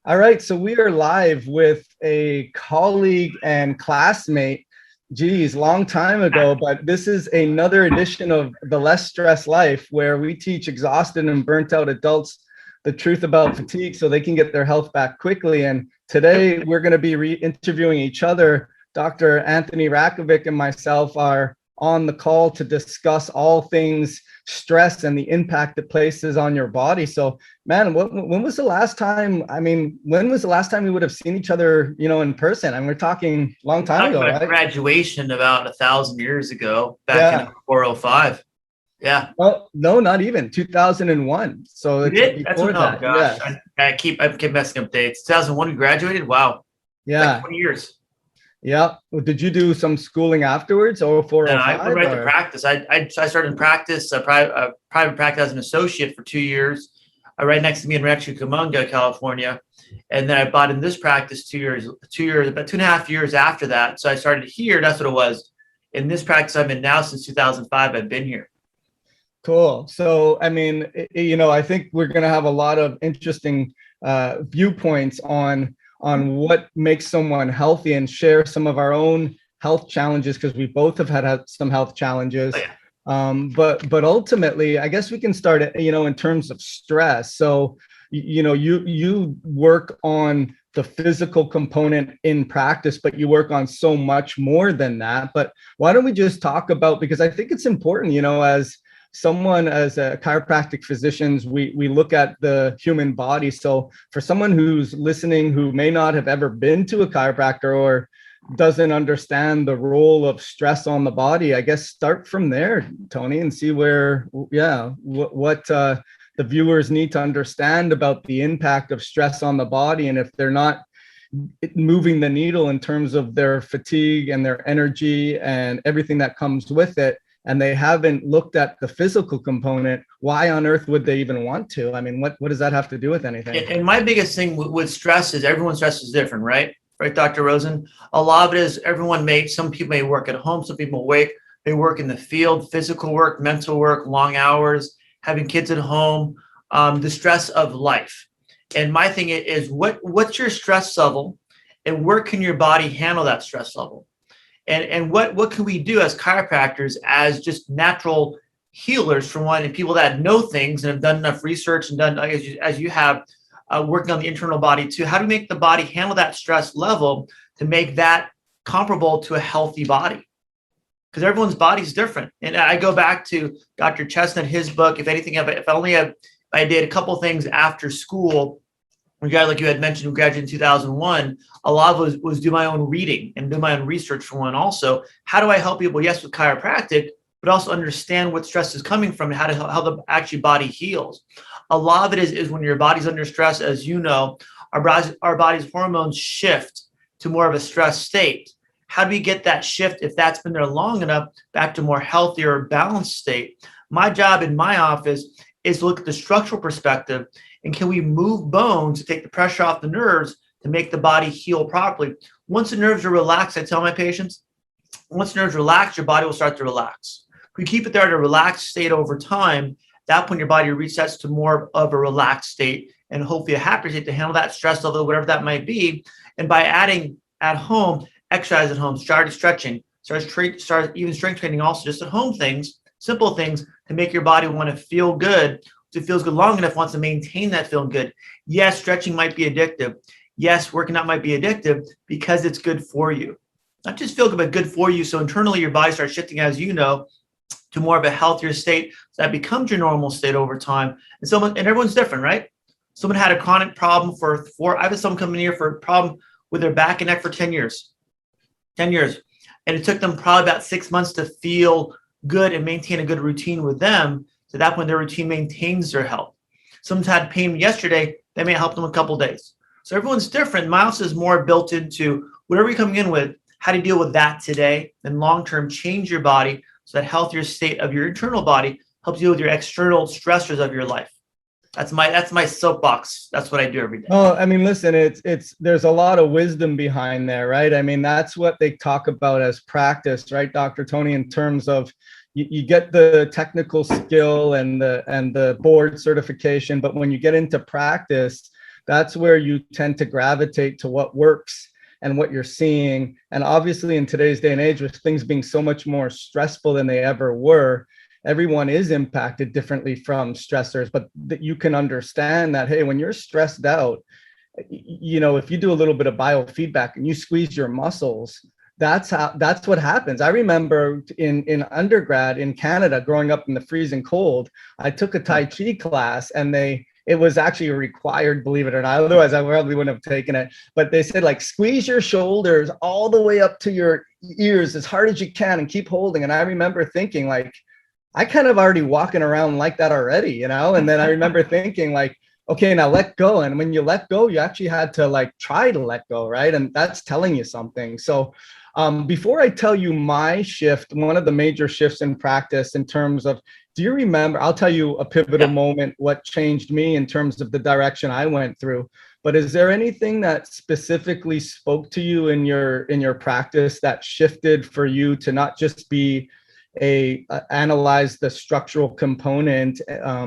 All right, so we are live with a colleague and classmate. Geez, long time ago, but this is another edition of The Less Stress Life, where we teach exhausted and burnt out adults the truth about fatigue so they can get their health back quickly. And today we're going to be interviewing each other. Dr. Anthony Rakovic and myself are on the call to discuss all things stress and the impact it places on your body. So, man, when was the last time? I mean, when was the last time we would have seen each other, in person? I mean, we're talking a long time ago, right? Graduation about 1,000 years ago, back in 405. Yeah. Well, no, not even 2001. So You it's did? before that. Gosh. Yes. I keep messing up dates. 2001, you graduated? Wow. Yeah. Like 20 years. Yeah. Well, did you do some schooling afterwards or 405? I went right to practice. I started in practice, private practice as an associate for 2 years, right next to me in Rancho Cucamonga, California. And then I bought in this practice 2 years, about 2.5 years after that. So I started here. That's what it was. In this practice I'm in now since 2005, I've been here. Cool. So, I mean, I think we're going to have a lot of interesting viewpoints on what makes someone healthy and share some of our own health challenges, because we both have had some health challenges. Oh, yeah. But ultimately, I guess we can start, in terms of stress. So, you work on the physical component in practice, but you work on so much more than that. But why don't we just talk about, because I think it's important, as a chiropractic physicians, we look at the human body. So for someone who's listening, who may not have ever been to a chiropractor or doesn't understand the role of stress on the body, I guess start from there, Tony, and see what the viewers need to understand about the impact of stress on the body. And if they're not moving the needle in terms of their fatigue and their energy and everything that comes with it, and they haven't looked at the physical component, why on earth would they even want to? I mean, what does that have to do with anything? And my biggest thing with stress is everyone's stress is different, right? Right, Dr. Rosen? A lot of it is some people may work at home, some people may work in the field, physical work, mental work, long hours, having kids at home, the stress of life. And my thing is, what's your stress level and where can your body handle that stress level? And what can we do as chiropractors, as just natural healers, for one, and people that know things and have done enough research and done, as you have, working on the internal body too. How do we make the body handle that stress level to make that comparable to a healthy body? Because everyone's body is different. And I go back to Dr. Chestnut, his book, if I did a couple things after school, like you had mentioned, who graduated in 2001, a lot of it was do my own reading and do my own research for one. Also, how do I help people? Yes, with chiropractic, but also understand what stress is coming from and how the actually body heals. A lot of it is when your body's under stress, as you know, our body's hormones shift to more of a stress state. How do we get that shift, if that's been there long enough, back to a more healthier, balanced state? My job in my office is to look at the structural perspective, and can we move bones to take the pressure off the nerves to make the body heal properly? Once the nerves are relaxed, I tell my patients, once the nerves relax, your body will start to relax. If we keep it there at a relaxed state over time, that point your body resets to more of a relaxed state and hopefully a happier state to handle that stress level, whatever that might be. And by adding at home, exercise at home, start stretching, start even strength training, also just at home things, simple things to make your body want to feel good. If it feels good long enough, wants to maintain that feeling good. Yes, stretching might be addictive. Yes, working out might be addictive because it's good for you. Not just feel good, but good for you. So internally, your body starts shifting, as you know, to more of a healthier state. So that becomes your normal state over time. And everyone's different, right? Someone had a chronic problem I've had someone come in here for a problem with their back and neck for 10 years. 10 years. And it took them probably about 6 months to feel good and maintain a good routine with them. So that when their routine maintains their health. Someone's had pain yesterday, that may help them a couple days. So everyone's different. My office is more built into whatever you're coming in with, how to deal with that today, and long-term change your body so that healthier state of your internal body helps deal with your external stressors of your life. That's my soapbox. That's what I do every day. Oh, I mean, listen, there's a lot of wisdom behind there, right? I mean, that's what they talk about as practice, right, Dr. Tony, in terms of you get the technical skill and the board certification, but when you get into practice, that's where you tend to gravitate to what works and what you're seeing. And obviously in today's day and age, with things being so much more stressful than they ever were, everyone is impacted differently from stressors, but that you can understand that, hey, when you're stressed out, if you do a little bit of biofeedback and you squeeze your muscles, that's what happens. I remember in undergrad in Canada, growing up in the freezing cold, I took a Tai Chi class, and it was actually required, believe it or not. Otherwise, I probably wouldn't have taken it. But they said, like, squeeze your shoulders all the way up to your ears as hard as you can and keep holding. And I remember thinking, like, I kind of already walking around like that already, And then I remember thinking, like, okay, now let go. And when you let go, you actually had to, like, try to let go, right? And that's telling you something. So before I tell you my shift, one of the major shifts in practice in terms of, do you remember, I'll tell you a pivotal moment, what changed me in terms of the direction I went through. But is there anything that specifically spoke to you in your practice that shifted for you to not just be analyze the structural component,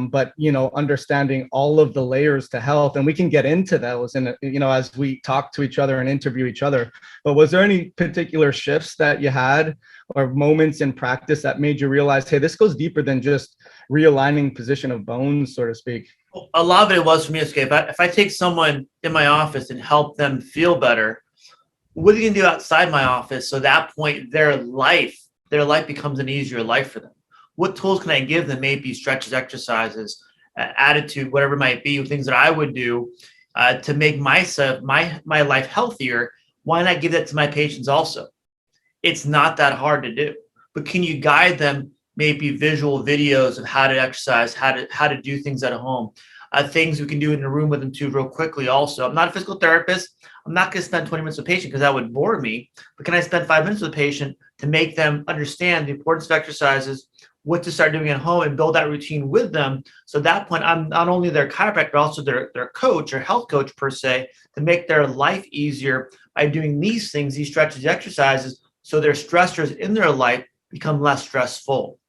but understanding all of the layers to health? And we can get into those, and as we talk to each other and interview each other. But was there any particular shifts that you had, or moments in practice that made you realize, hey, this goes deeper than just realigning position of bones, so to speak? A lot of it was for me, okay, if I take someone in my office and help them feel better, what are you gonna do outside my office? So at that point, their life becomes an easier life for them. What tools can I give them? Maybe stretches, exercises, attitude, whatever it might be, things that I would do to make myself, my life healthier. Why not give that to my patients also? It's not that hard to do, but can you guide them? Maybe visual videos of how to exercise, how to do things at home, things we can do in the room with them too, real quickly. Also, I'm not a physical therapist. I'm not going to spend 20 minutes with a patient because that would bore me. But can I spend 5 minutes with a patient to make them understand the importance of exercises, what to start doing at home, and build that routine with them? So at that point, I'm not only their chiropractor, but also their coach or health coach per se, to make their life easier by doing these things, these stretches, exercises, so their stressors in their life become less stressful.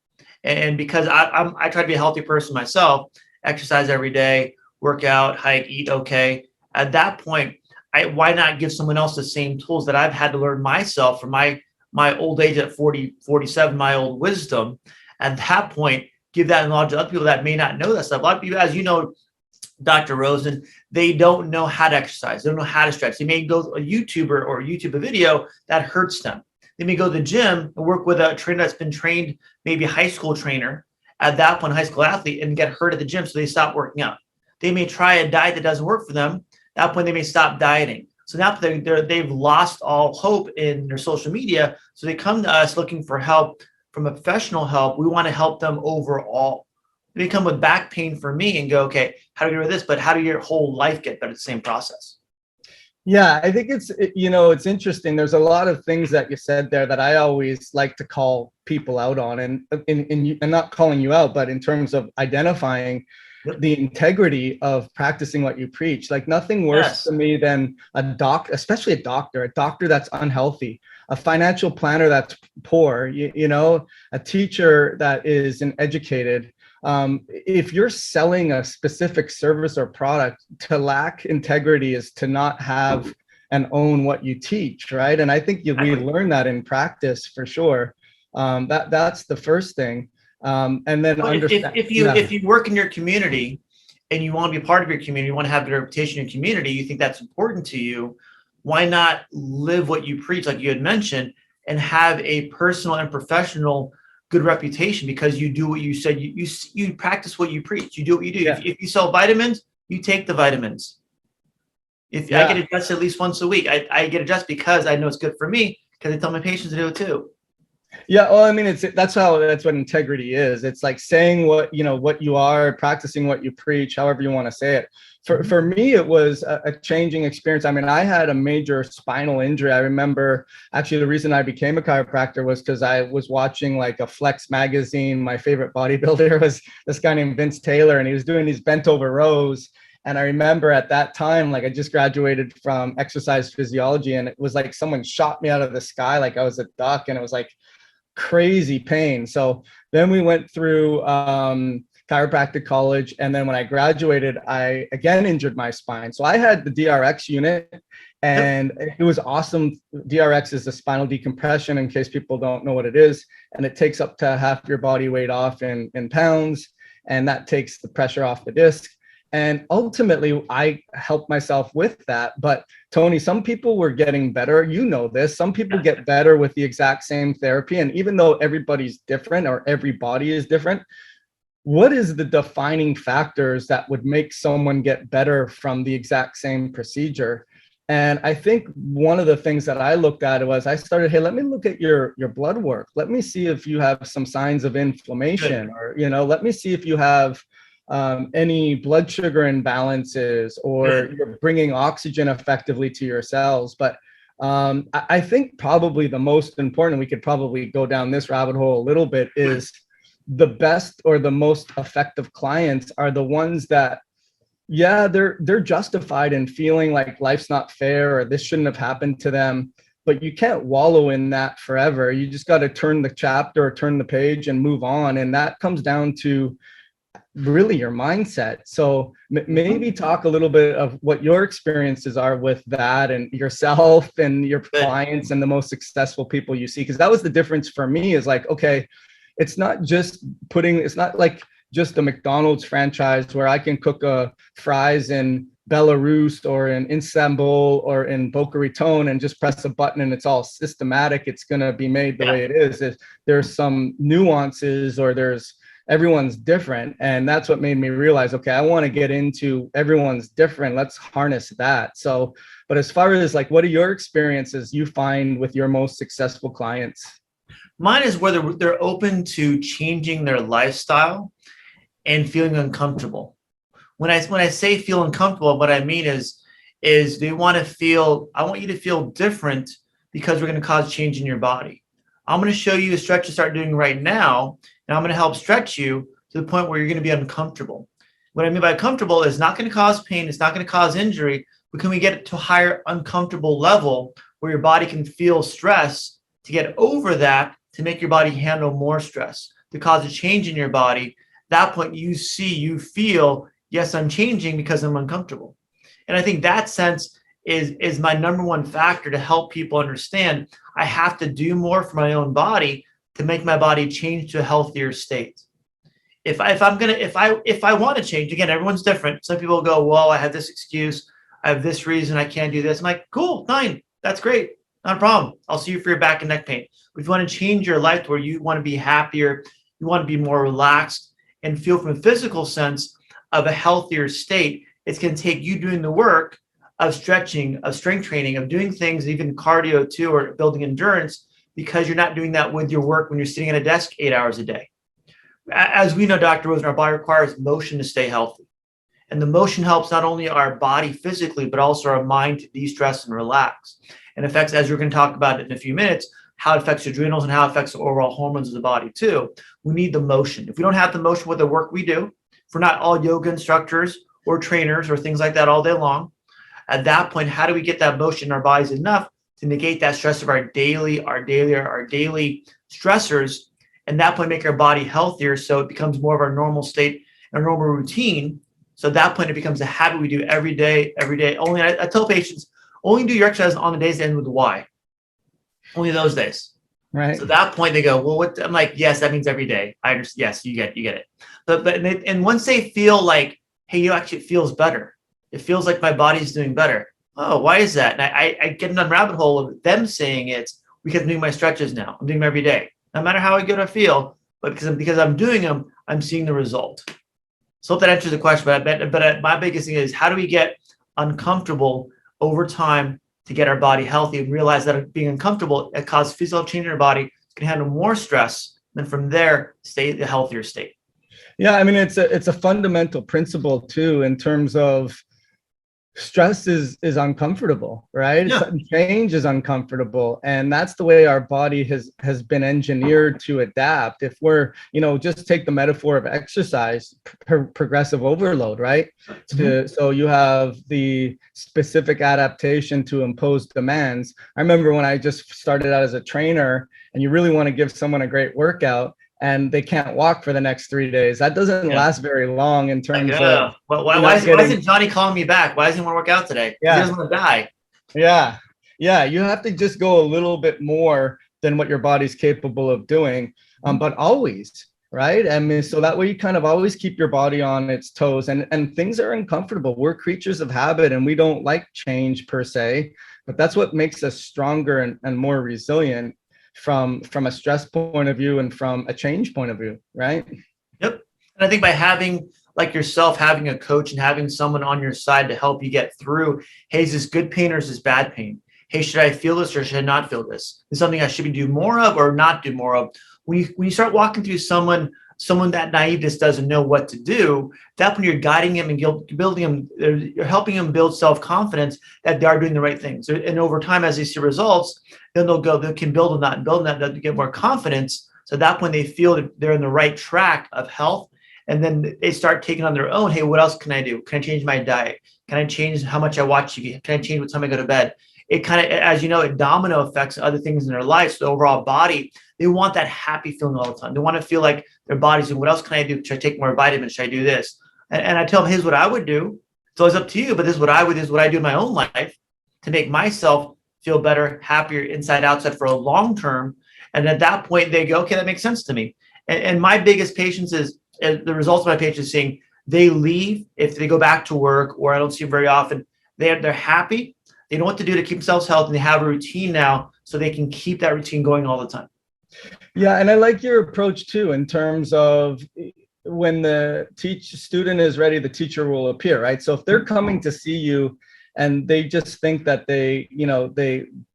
And because I try to be a healthy person myself, exercise every day, work out, hike, eat okay. At that point, why not give someone else the same tools that I've had to learn myself from my old age at 40, 47, my old wisdom. At that point, give that knowledge to other people that may not know that stuff. A lot of people, as you know, Dr. Rosen, they don't know how to exercise. They don't know how to stretch. They may go to a YouTuber or YouTube a video that hurts them. They may go to the gym and work with a trainer that's been trained, maybe a high school trainer, at that point, high school athlete, and get hurt at the gym, so they stop working out. They may try a diet that doesn't work for them. At that point, they may stop dieting. So now they've lost all hope in their social media. So they come to us looking for help, from a professional help. We want to help them overall. They come with back pain for me and go, okay, how do you get rid of this? But how do your whole life get better? The same process. Yeah, I think it's interesting. There's a lot of things that you said there that I always like to call people out on, and I'm not calling you out, but in terms of identifying the integrity of practicing what you preach. Like, nothing worse to me than especially a doctor that's unhealthy, a financial planner that's poor, a teacher that is uneducated. If you're selling a specific service or product, to lack integrity is to not have and own what you teach, right? And I think we learn that in practice for sure. That's the first thing. And then understand. If you work in your community and you want to be part of your community, you want to have a reputation in your community, you think that's important to you, why not live what you preach, like you had mentioned, and have a personal and professional good reputation? Because you do what you said, you practice what you preach, you do what you do. Yeah. If you sell vitamins, you take the vitamins. I get adjusted at least once a week. I get adjusted because I know it's good for me, because I tell my patients to do it too. Yeah, well, I mean, that's what integrity is. It's like saying what you are, practicing what you preach, however you want to say it. For me, it was a changing experience. I mean, I had a major spinal injury. I remember, actually, the reason I became a chiropractor was because I was watching like a Flex magazine. My favorite bodybuilder was this guy named Vince Taylor, and he was doing these bent over rows. And I remember at that time, like, I just graduated from exercise physiology, and it was like someone shot me out of the sky like I was a duck, and it was like crazy pain. So then we went through chiropractic college. And then when I graduated, I again injured my spine. So I had the DRX unit, and it was awesome. DRX is the spinal decompression, in case people don't know what it is. And it takes up to half your body weight off in pounds. And that takes the pressure off the disc. And ultimately, I helped myself with that. But Tony, some people were getting better. You know this. Some people get better with the exact same therapy. And even though everybody's different, or every body is different, what is the defining factors that would make someone get better from the exact same procedure? And I think one of the things that I looked at was I started, hey, let me look at your blood work. Let me see if you have some signs of inflammation, or, let me see if you have any blood sugar imbalances, or you're bringing oxygen effectively to your cells. But I think probably the most important, we could probably go down this rabbit hole a little bit, is the best or the most effective clients are the ones that, they're justified in feeling like life's not fair, or this shouldn't have happened to them. But you can't wallow in that forever. You just got to turn the chapter or turn the page and move on. And that comes down to really your mindset. So maybe talk a little bit of what your experiences are with that, and yourself and your clients and the most successful people you see. Because that was the difference for me, is like, okay, it's not like just a McDonald's franchise where I can cook fries in Belarus or in Istanbul or in Boca Raton and just press a button and it's all systematic. It's going to be made the way it is. There's some nuances, or everyone's different. And that's what made me realize, okay, I want to get into everyone's different. Let's harness that. So, but as far as like, what are your experiences you find with your most successful clients? Mine is whether they're open to changing their lifestyle and feeling uncomfortable. When I say feel uncomfortable, what I mean is they want to feel, I want you to feel different, because we're going to cause change in your body. I'm going to show you a stretch to start doing right now, and I'm going to help stretch you to the point where you're going to be uncomfortable. What I mean by comfortable is not going to cause pain, it's not going to cause injury, but can we get it to a higher uncomfortable level where your body can feel stress, to get over that, to make your body handle more stress, to cause a change in your body. At that point, you feel, yes, I'm changing because I'm uncomfortable. And I think that sense is my number one factor to help people understand I have to do more for my own body to make my body change to a healthier state. If I want to change, again, everyone's different. Some people go, well, I have this excuse, I have this reason I can't do this. I'm like, cool, fine, that's great, not a problem. I'll see you for your back and neck pain. But if you want to change your life to where you want to be happier, you want to be more relaxed and feel from a physical sense of a healthier state, it's going to take you doing the work of stretching, of strength training, of doing things, even cardio too, or building endurance, because you're not doing that with your work when you're sitting at a desk 8 hours a day. As we know, Dr. Rosen, our body requires motion to stay healthy. And the motion helps not only our body physically, but also our mind to de-stress and relax. And affects, as we're going to talk about in a few minutes, how it affects adrenals and how it affects the overall hormones of the body too. We need the motion. If we don't have the motion with the work we do, if we're not all yoga instructors or trainers or things like that all day long, at that point, how do we get that motion in our bodies enough to negate that stress of our daily stressors, and that point make our body healthier, so it becomes more of our normal state, our normal routine. So at that point, it becomes a habit we do every day. Only I tell patients, only do your exercise on the days that end with Y. Only those days. Right. So at that point they go, well, what? I'm like, yes, that means every day. I understand. Yes, you get it. But once they feel like, hey, actually it feels better. It feels like my body's doing better. Oh, why is that? And I get in a rabbit hole of them saying it's because I'm doing my stretches now. I'm doing them every day. No matter how good I feel, but because I'm doing them, I'm seeing the result. So hope that answers the question. But my biggest thing is, how do we get uncomfortable over time to get our body healthy and realize that being uncomfortable, it causes physical change in our body, it can handle more stress, then from there, stay in a healthier state. Yeah, I mean, it's a fundamental principle too, in terms of stress is uncomfortable, right? Yeah. Change is uncomfortable, and that's the way our body has been engineered to adapt. If we're, just take the metaphor of exercise, progressive overload, right? Mm-hmm. So you have the specific adaptation to impose demands. I remember when I just started out as a trainer, and you really want to give someone a great workout, and they can't walk for the next 3 days. That doesn't last very long in terms of well, why isn't Johnny calling me back? Why doesn't he want to work out today? He doesn't want to die. Yeah, you have to just go a little bit more than what your body's capable of doing, but always, right? I mean, so that way you kind of always keep your body on its toes, and things are uncomfortable. We're creatures of habit, and we don't like change per se, but that's what makes us stronger and more resilient from a stress point of view and from a change point of view, right? Yep. And I think by having, like yourself, having a coach and having someone on your side to help you get through, hey, is this good pain or is this bad pain? Hey, should I feel this or should I not feel this? Is something I should do more of or not do more of? When you start walking through someone that naive just doesn't know what to do, that's when you're guiding him and building him, you're helping him build self-confidence that they are doing the right things. And over time, as they see results, then they can build on that and build on that to get more confidence. So at that point, they feel that they're in the right track of health. And then they start taking on their own, hey, what else can I do? Can I change my diet? Can I change how much I watch TV? Can I change what time I go to bed? It kind of, as you know, it domino affects other things in their life. So the overall body, they want that happy feeling all the time. They want to feel like their body's doing, what else can I do? Should I take more vitamins? Should I do this? And I tell them, here's what I would do. It's always up to you, but this is what I would, this is what I do in my own life to make myself feel better, happier, inside, outside for a long term. And at that point, they go, okay, that makes sense to me. And my biggest patience is, the results of my patients seeing, they leave, if they go back to work, or I don't see them very often, they're happy. They know what to do to keep themselves healthy, and they have a routine now so they can keep that routine going all the time. Yeah, and I like your approach too, in terms of when the student is ready, the teacher will appear, right? So if they're coming to see you and they just think that they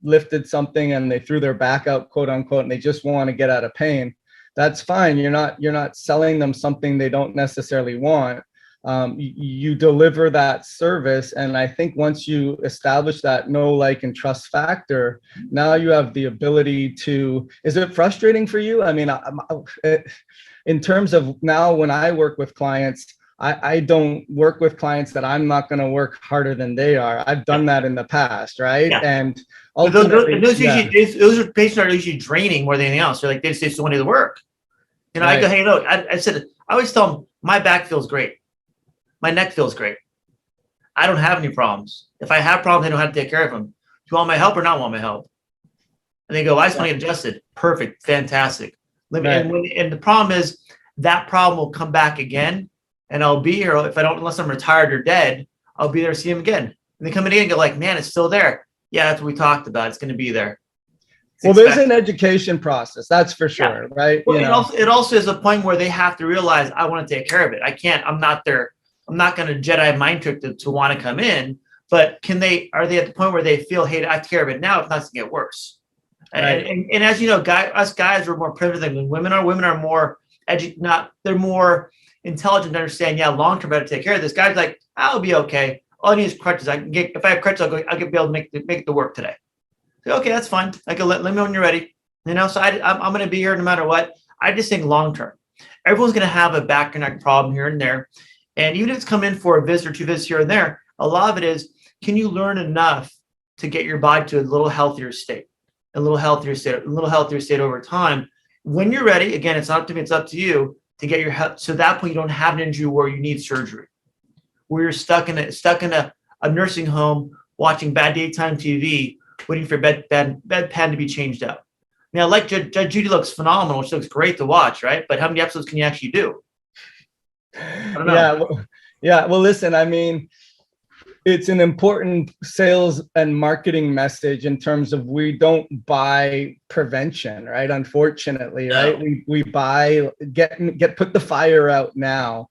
lifted something and they threw their back out, quote unquote, and they just want to get out of pain, that's fine. You're not selling them something they don't necessarily want. You deliver that service. And I think once you establish that know, like, and trust factor, now you have the ability to, is it frustrating for you? I mean, in terms of now, when I work with clients, I don't work with clients that I'm not going to work harder than they are. I've done that in the past. Right. Yeah. And ultimately, those patients are usually draining more than anything else. They're like, they just don't want to do the work. You know, right. I go, hey, look, I said, I always tell them, my back feels great. My neck feels great. I don't have any problems. If I have problems, I know how to take care of them. Do you want my help or not want my help? And they go, I just want to get adjusted. Perfect. Fantastic. Right. And the problem is that problem will come back again, and I'll be here. Unless I'm retired or dead, I'll be there to see them again. And they come in again and go like, man, it's still there. Yeah, that's what we talked about. It's going to be there. Well, there's an education process, that's for sure, right? Well, it also is a point where they have to realize, I want to take care of it. I'm not going to Jedi mind trick to want to come in, but are they at the point where they feel, hey, I take care of it now, if not, it's going to get worse. Right. And as you know, us guys are more primitive than women are. Women are more they're more intelligent to understand, long-term better take care of this. Guy's like, I'll be okay. All I need is crutches. If I have crutches, I'll be able to make it to work today. So, okay, that's fine. I can let me know when you're ready. So I'm going to be here no matter what. I just think long-term. Everyone's going to have a back or neck problem here and there. And even if it's come in for a visit or two visits here and there, a lot of it is, can you learn enough to get your body to a little healthier state over time? When you're ready, again, it's not up to me, it's up to you to get your health. So at that point, you don't have an injury where you need surgery, where you're stuck in a nursing home watching bad daytime TV, waiting for bedpan to be changed out. Now, like Judge Judy looks phenomenal. She looks great to watch, right? But how many episodes can you actually do? I don't know. Yeah. Well, listen, I mean, it's an important sales and marketing message in terms of, we don't buy prevention, right? Unfortunately, no. Right? We buy, put the fire out now.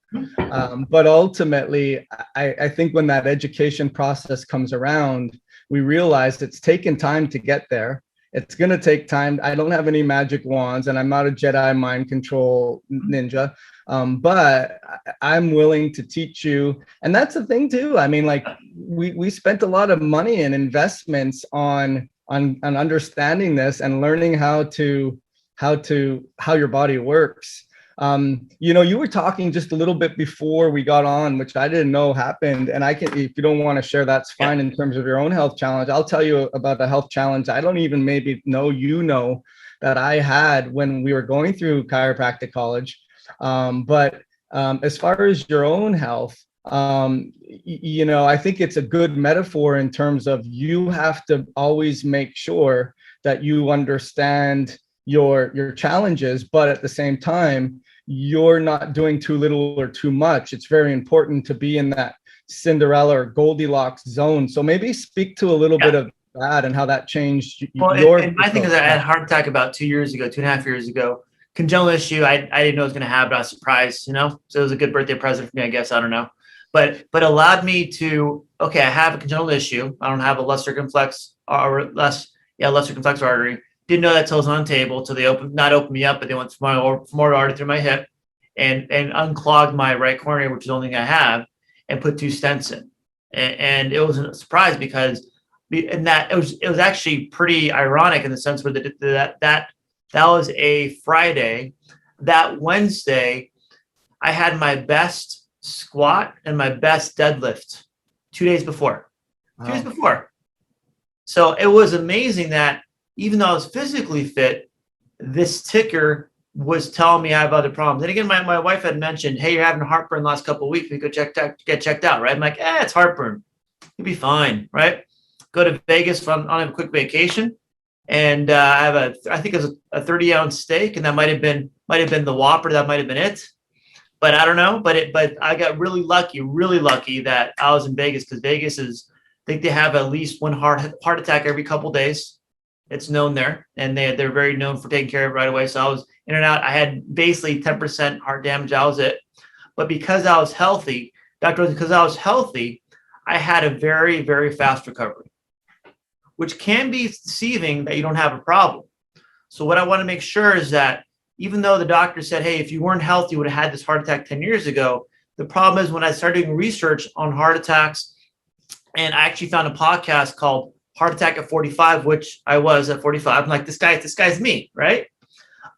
But ultimately, I think when that education process comes around, we realize it's taken time to get there. It's going to take time. I don't have any magic wands, and I'm not a Jedi mind control ninja. But I'm willing to teach you. And that's the thing too. I mean, like, we spent a lot of money and investments on understanding this and learning how your body works. You were talking just a little bit before we got on, which I didn't know happened. And if you don't want to share, that's fine. In terms of your own health challenge, I'll tell you about a health challenge I don't even maybe know, that I had when we were going through chiropractic college. But as far as your own health, I think it's a good metaphor in terms of you have to always make sure that you understand your challenges, but at the same time, you're not doing too little or too much. It's very important to be in that Cinderella or Goldilocks zone. So maybe speak to a little bit of that and how that changed and my thing is, I had a heart attack about 2.5 years ago. Congenital issue. I didn't know it was going to happen. I was surprised, so it was a good birthday present for me, I guess. I don't know, but allowed me to, okay, I have a congenital issue. I don't have a left circumflex left circumflex artery. Didn't know that till it was on the table, till they opened me up, but they went femoral artery through my hip and unclogged my right coronary, which is the only thing I have, and put 2 stents in. And it was a surprise because it was actually pretty ironic in the sense where that was a Friday. That Wednesday, I had my best squat and my best deadlift 2 days before. Wow. 2 days before. So it was amazing that even though I was physically fit, this ticker was telling me I have other problems. Then again, my wife had mentioned, hey, you're having heartburn the last couple of weeks. We could get checked out, right? I'm like, it's heartburn. You'll be fine, right? Go to Vegas on a quick vacation. And I think it was a 30-ounce steak, and that might have been the Whopper. That might have been it. But I don't know. But I got really lucky that I was in Vegas, because Vegas I think they have at least one heart attack every couple of days. It's known there, and they're very known for taking care of it right away. So I was in and out. I had basically 10% heart damage. That was it. But because I was healthy, I had a very, very fast recovery, which can be deceiving that you don't have a problem. So what I want to make sure is that even though the doctor said, hey, if you weren't healthy, you would have had this heart attack 10 years ago, the problem is when I started doing research on heart attacks, and I actually found a podcast called Heart Attack at 45, which I was at 45. I'm like, this guy's me, right?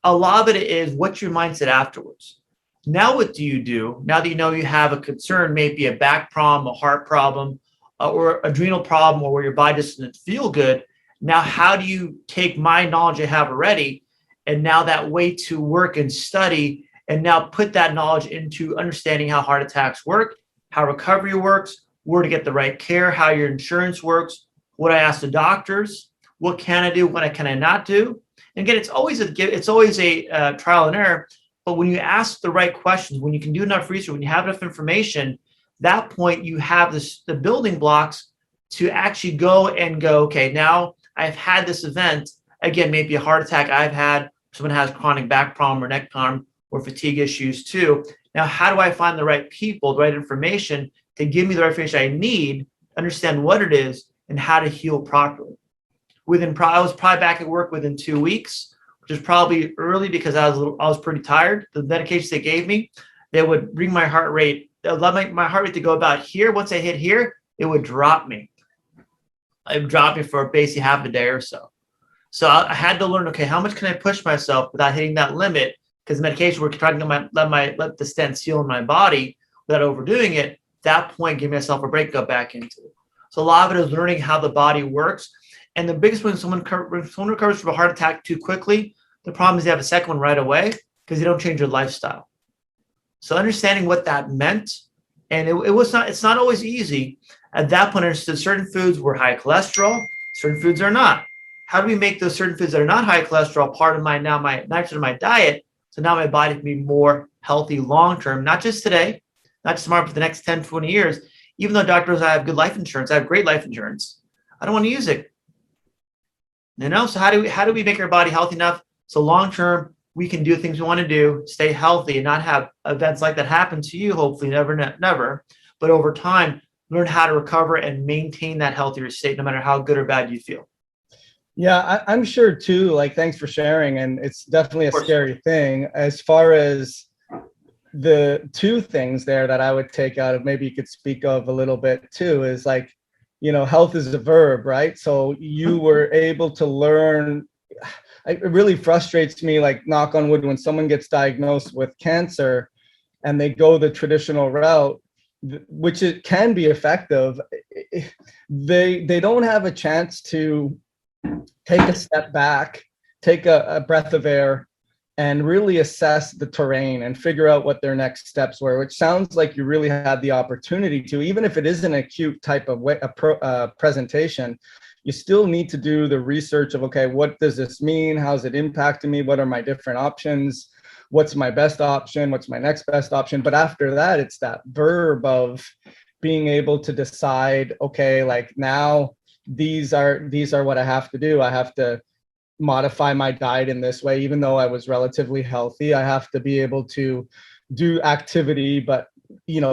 A lot of it is what's your mindset afterwards. Now, what do you do? Now that you know you have a concern, maybe a back problem, a heart problem, or adrenal problem, or where your body doesn't feel good. Now, how do you take my knowledge I have already, and now that way to work and study, and now put that knowledge into understanding how heart attacks work, how recovery works, where to get the right care, how your insurance works, what I ask the doctors, what can I do, what can I not do. And again, it's always a trial and error. But when you ask the right questions, when you can do enough research, when you have enough information, that point you have the building blocks to actually go, okay, now I've had this event, again, maybe a heart attack I've had, someone has chronic back problem or neck problem or fatigue issues too. Now, how do I find the right people, the right information to give me the right information I need, understand what it is, and how to heal properly? I was probably back at work within 2 weeks, which is probably early because I was pretty tired. The medications they gave me, they would bring my heart rate, allow my heart rate to go about here. Once I hit here, it would drop me. It would drop me for basically half a day or so. So I had to learn, okay, how much can I push myself without hitting that limit? Because medication, we're trying to let the stents heal in my body without overdoing it. At that point, give myself a break, go back into it. So a lot of it is learning how the body works. And the biggest one, when someone recovers from a heart attack too quickly, the problem is they have a second one right away because they don't change their lifestyle. So understanding what that meant, and it's not always easy. At that point, I understood certain foods were high cholesterol, certain foods are not. How do we make those certain foods that are not high cholesterol part of my diet, so now my body can be more healthy long-term, not just today, not just tomorrow, but the next 10, 20 years. Even though doctors, I have good life insurance, I have great life insurance, I don't want to use it. So how do we make our body healthy enough so long-term we can do things we want to do, stay healthy, and not have events like that happen to you, hopefully never, but over time, learn how to recover and maintain that healthier state no matter how good or bad you feel. Yeah, I'm sure too, like, thanks for sharing. And it's definitely a scary thing. As far as the two things there that I would take out of, maybe you could speak of a little bit too, is like, health is a verb, right? So you were able to learn. It really frustrates me, like, knock on wood, when someone gets diagnosed with cancer and they go the traditional route, which it can be effective, they don't have a chance to take a step back, take a breath of air and really assess the terrain and figure out what their next steps were, which sounds like you really had the opportunity to, even if it is an acute type of presentation, you still need to do the research of, okay, what does this mean? How's it impacting me? What are my different options? What's my best option? What's my next best option? But after that, it's that verb of being able to decide, okay, like now these are what I have to do. I have to modify my diet in this way, even though I was relatively healthy. I have to be able to do activity, but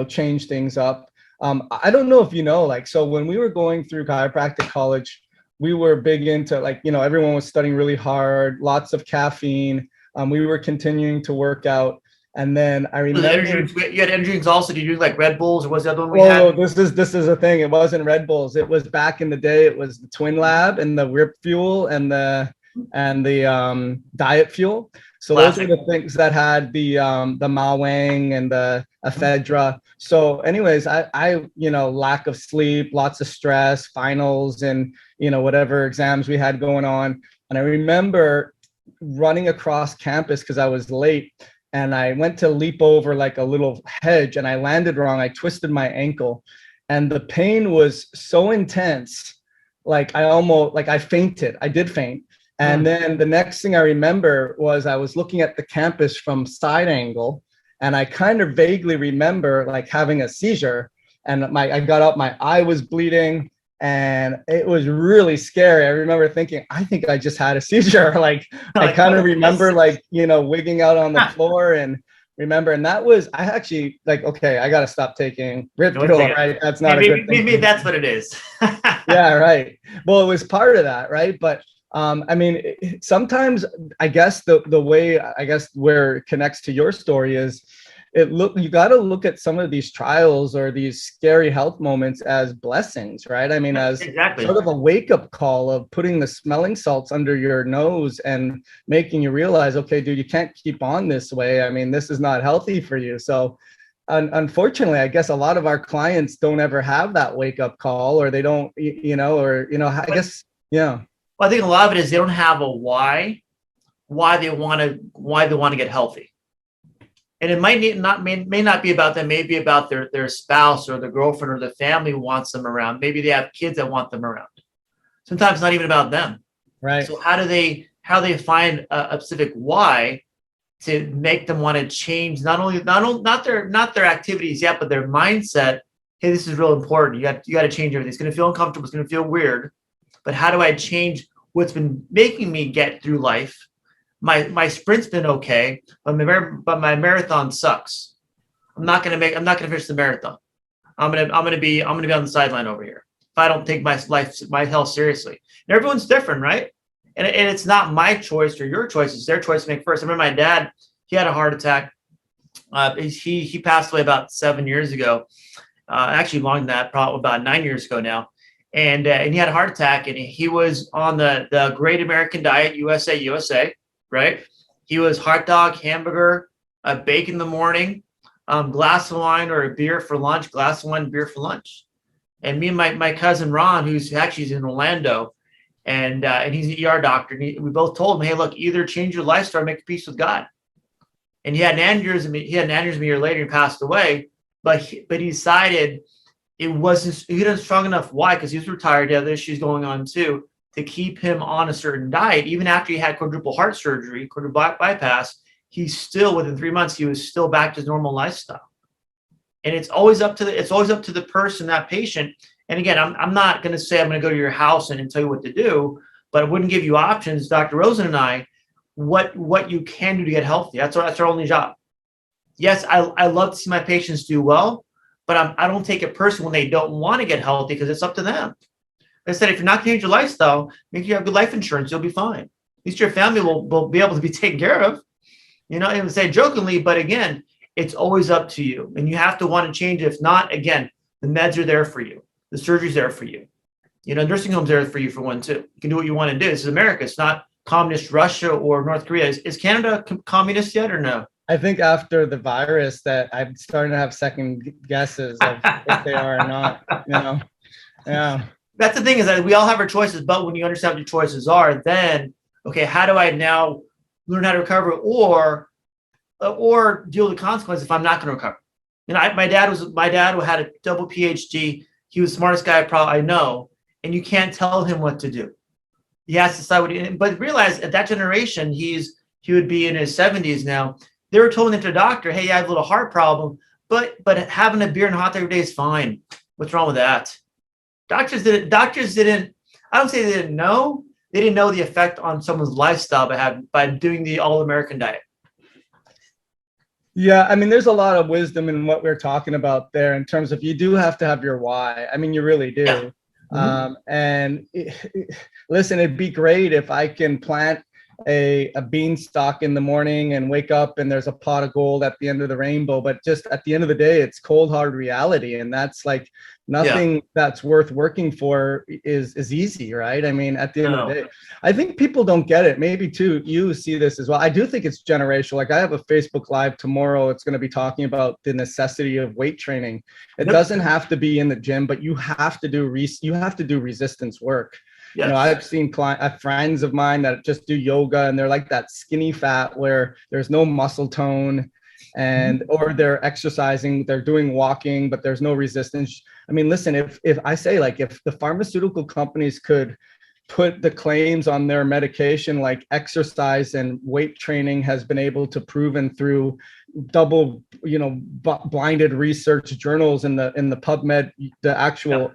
change things up. I don't know if like, so when we were going through chiropractic college, we were big into like, everyone was studying really hard, lots of caffeine. We were continuing to work out. And then I remember you had energy drinks also. Did you like Red Bulls, or was the other one we had? This is a thing. It wasn't Red Bulls. It was back in the day. It was the Twin Lab and the Rip Fuel and the Diet Fuel. So Classic. Those were the things that had the Mawang and the ephedra. So anyways, I lack of sleep, lots of stress, finals, and whatever exams we had going on. And I remember running across campus because I was late, and I went to leap over like a little hedge, and I landed wrong. I twisted my ankle, and the pain was so intense, like I fainted. I did faint. And then the next thing I remember was I was looking at the campus from side angle, and I kind of vaguely remember like having a seizure, and I got up, my eye was bleeding, and it was really scary. I remember thinking, I think I just had a seizure. Like I kind of remember like, wigging out on the floor and remember, and that was, I actually like, okay, I got to stop taking Rip Fuel, right? That's not a good thing. Maybe that's what it is. Yeah, right. Well, it was part of that, right? But I mean, sometimes I guess the way, I guess where it connects to your story is you got to look at some of these trials or these scary health moments as blessings, right? I mean, as exactly. Sort of a wake-up call of putting the smelling salts under your nose and making you realize, okay, dude, you can't keep on this way. I mean, this is not healthy for you. So unfortunately, I guess a lot of our clients don't ever have that wake-up call, or they don't, I guess, yeah. Well, I think a lot of it is they don't have a why they want to get healthy. And it may not be about them, maybe about their spouse or their girlfriend or the family wants them around. Maybe they have kids that want them around. Sometimes it's not even about them. Right. So how do they find a specific why to make them want to change not their activities yet, but their mindset? Hey, this is real important. You got to change everything. It's going to feel uncomfortable. It's going to feel weird. But how do I change what's been making me get through life? My sprint's been okay, but my marathon sucks. I'm not gonna finish the marathon. I'm gonna be on the sideline over here if I don't take my health seriously. And everyone's different, right? And it's not my choice or your choice; it's their choice to make first. I remember my dad; he had a heart attack. He passed away about 7 years ago. Actually, longer than that, probably about 9 years ago now. And he had a heart attack, and he was on the Great American Diet, USA. Right? He was hot dog, hamburger, bacon in the morning, glass of wine or a beer for lunch, glass of wine, beer for lunch. And me and my cousin Ron, who's actually in Orlando, and he's an ER doctor. And we both told him, hey, look, either change your lifestyle or make peace with God. And he had an aneurysm. A year later, he passed away. But he decided he wasn't strong enough. Why? Because he was retired. He had other issues going on too, to keep him on a certain diet. Even after he had quadruple heart surgery, quadruple bypass, he's still, within 3 months, he was still back to his normal lifestyle. And it's always up to the person, that patient. And again, I'm not going to say I'm going to go to your house and tell you what to do, but I wouldn't give you options, Dr. Rosen and I, what you can do to get healthy. That's our only job. Yes, I love to see my patients do well, but I don't take it personally when they don't want to get healthy, because it's up to them. I said, if you're not changing your lifestyle, make sure you have good life insurance, you'll be fine. At least your family will be able to be taken care of. I would say jokingly, but again, it's always up to you. And you have to want to change. If not, again, the meds are there for you. The surgery's there for you. Nursing homes are there for you for one too. You can do what you want to do. This is America. It's not communist Russia or North Korea. Is Canada communist yet or no? I think after the virus that I'm starting to have second guesses of if they are or not, Yeah. That's the thing, is that we all have our choices, but when you understand what your choices are, then Okay, how do I now learn how to recover or deal with the consequences if I'm not going to recover? You know, my dad had a double PhD. He was the smartest guy I know, and you can't tell him what to do. He has to decide what he, but realize at that generation, he would be in his 70s now. They were told into a doctor, hey, I have a little heart problem, but having a beer and hot every day is fine. What's wrong with that? Doctors didn't, I don't say they didn't know. They didn't know the effect on someone's lifestyle by doing the all-American diet. Yeah, I mean, there's a lot of wisdom in what we're talking about there in terms of you do have to have your why. I mean, you really do. Yeah. Listen, it'd be great if I can plant a beanstalk in the morning and wake up and there's a pot of gold at the end of the rainbow. But just at the end of the day, it's cold, hard reality. And that's like nothing that's worth working for is easy, right? I mean, at the end of the day, I think people don't get it. Maybe too, you see this as well. I do think it's generational. Like I have a Facebook Live tomorrow. It's going to be talking about the necessity of weight training. It doesn't have to be in the gym, but you have to do resistance work. Yes. You know, I've seen friends of mine that just do yoga and they're like that skinny fat where there's no muscle tone and or they're exercising, they're doing walking, but there's no resistance. I mean, listen, if I say like if the pharmaceutical companies could put the claims on their medication like exercise and weight training has been able to proven through double, you know, blinded research journals in the PubMed, the actual,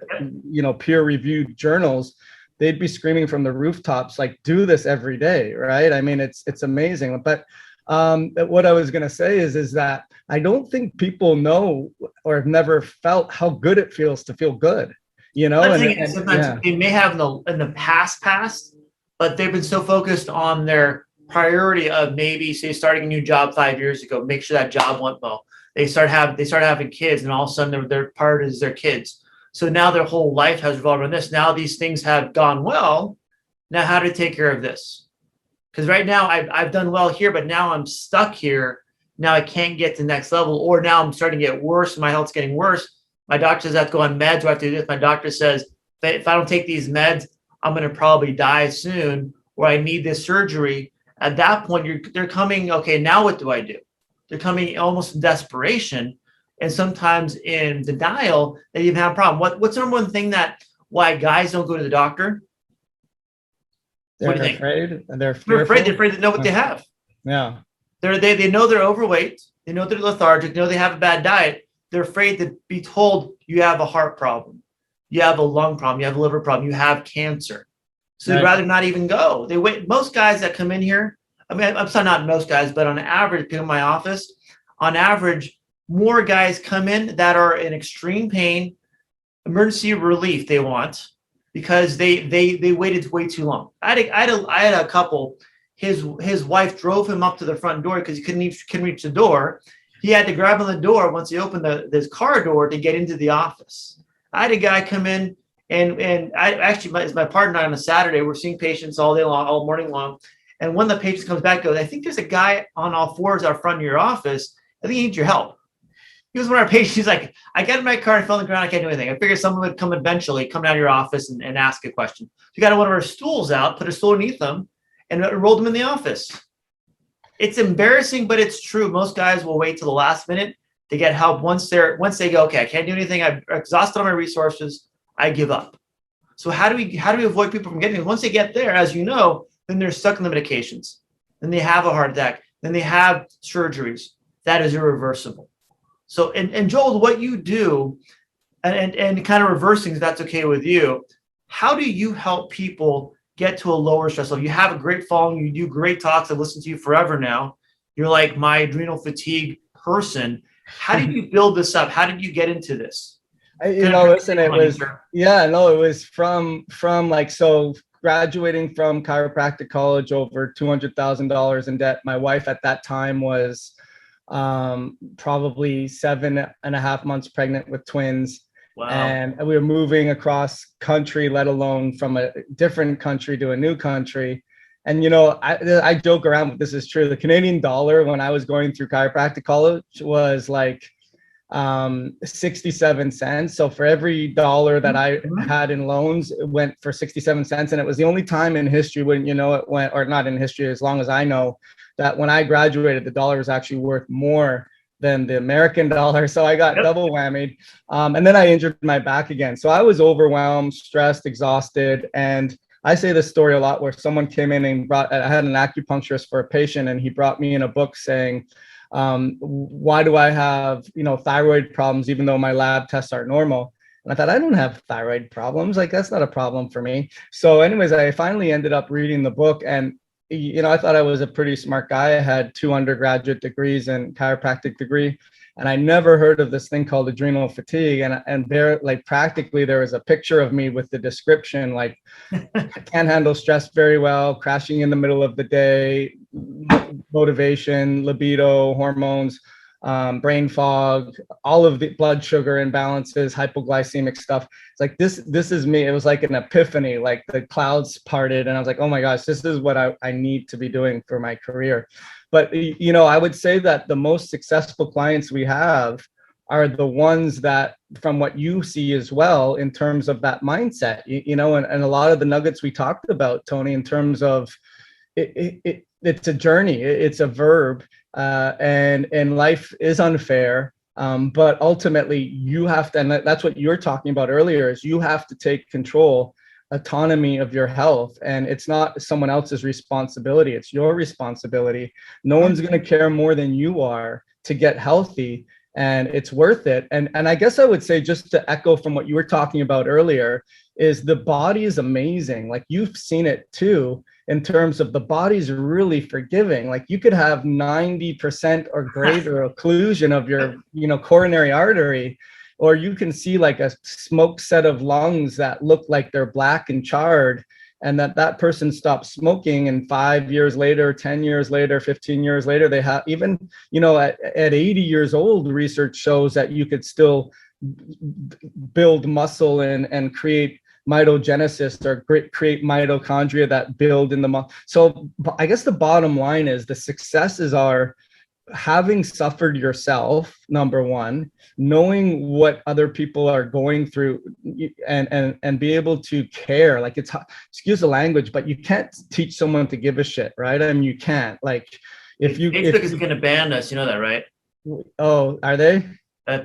you know, peer-reviewed journals, they'd be screaming from the rooftops, like, do this every day, right? I mean, it's amazing. But what I was going to say is that I don't think people know or have never felt how good it feels to feel good, you know? And sometimes they may have in the past, but they've been so focused on their priority of maybe, say, starting a new job 5 years ago, make sure that job went well. They start having kids, and all of a sudden their part is their kids. So now their whole life has revolved around this. Now these things have gone well. Now how to take care of this? Because right now I've done well here, but now I'm stuck here. Now I can't get to the next level, or now I'm starting to get worse. My health's getting worse. My doctor says I have to go on meds. Or I have to do this. My doctor says if I don't take these meds, I'm going to probably die soon, or I need this surgery. At that point, they're coming, okay, now what do I do? They're coming almost in desperation. And sometimes in denial, they even have a problem. What's the number one thing why guys don't go to the doctor? They're afraid. They're afraid. They're afraid to know what they have. Yeah. They know they're overweight. They know they're lethargic. They know they have a bad diet. They're afraid to be told you have a heart problem, you have a lung problem, you have a liver problem, you have cancer. So they'd rather not even go. They wait. Most guys that come in here, I mean, I'm sorry, not most guys, but on average, people in my office, on average, more guys come in that are in extreme pain, emergency relief they want, because they waited way too long. I had a couple, his wife drove him up to the front door because he couldn't reach the door. He had to grab on the door once he opened this car door to get into the office. I had a guy come in and I actually, is my partner on a Saturday, we're seeing patients all day long, all morning long. And one of the patients comes back and goes, I think there's a guy on all fours out front of your office. I think he needs your help. He was one of our patients. He's like, I got in my car and fell on the ground. I can't do anything. I figured someone would come eventually, come down to your office and ask a question. We got one of our stools out, put a stool underneath them, and rolled them in the office. It's embarrassing, but it's true. Most guys will wait till the last minute to get help. Once they go, okay, I can't do anything. I've exhausted all my resources. I give up. So how do we avoid people from getting it? Once they get there, as you know, then they're stuck in the medications. Then they have a heart attack. Then they have surgeries. That is irreversible. So, and Joel, what you do, and kind of reversing, if that's okay with you, how do you help people get to a lower stress level? You have a great following. You do great talks. I've listened to you forever now. You're like my adrenal fatigue person. How did you build this up? How did you get into this? It was from like, so graduating from chiropractic college, over $200,000 in debt. My wife at that time was probably 7.5 months pregnant with twins. Wow. And we were moving across country, let alone from a different country to a new country. And, you know, I joke around, but this is true. The Canadian dollar when I was going through chiropractic college was like 67 cents. So for every dollar that I had in loans, it went for 67 cents. And it was the only time in history, when you know, it went, or not in history, as long as I know, that when I graduated, the dollar was actually worth more than the American dollar. So I got double whammied. And then I injured my back again. So I was overwhelmed, stressed, exhausted. And I say this story a lot, where someone came in and I had an acupuncturist for a patient, and he brought me in a book saying, why do I have, thyroid problems, even though my lab tests are normal? And I thought, I don't have thyroid problems. Like, that's not a problem for me. So anyways, I finally ended up reading the book, and I thought I was a pretty smart guy. I had 2 undergraduate degrees and chiropractic degree, and I never heard of this thing called adrenal fatigue. And there, like, practically there was a picture of me with the description, like, can't handle stress very well, crashing in the middle of the day, motivation, libido, hormones, brain fog, all of the blood sugar imbalances, hypoglycemic stuff. It's like, this is me. It was like an epiphany, like the clouds parted, and I was like, oh my gosh, this is what I need to be doing for my career. But, I would say that the most successful clients we have are the ones that, from what you see as well, in terms of that mindset, and a lot of the nuggets we talked about, Tony, in terms of it's a journey, it's a verb, and life is unfair. But ultimately you have to, and that's what you're talking about earlier, is you have to take control, autonomy of your health. And it's not someone else's responsibility, it's your responsibility. No one's going to care more than you are to get healthy, and it's worth it. And I guess I would say, just to echo from what you were talking about earlier, is the body is amazing. Like, you've seen it too, in terms of the body's really forgiving. Like, you could have 90% or greater occlusion of your, coronary artery, or you can see like a smoked set of lungs that look like they're black and charred, and that person stops smoking, and 5 years later, 10 years later, 15 years later, they have, even, at 80 years old, research shows that you could still build muscle and create mitogenesis, or create mitochondria that build in the muscle. So I guess the bottom line is, the successes are having suffered yourself, number one, knowing what other people are going through, and be able to care. Like, it's, excuse the language, but you can't teach someone to give a shit, right? I mean, you can't. Like, Facebook is going to ban us, you know that, right? Oh, are they?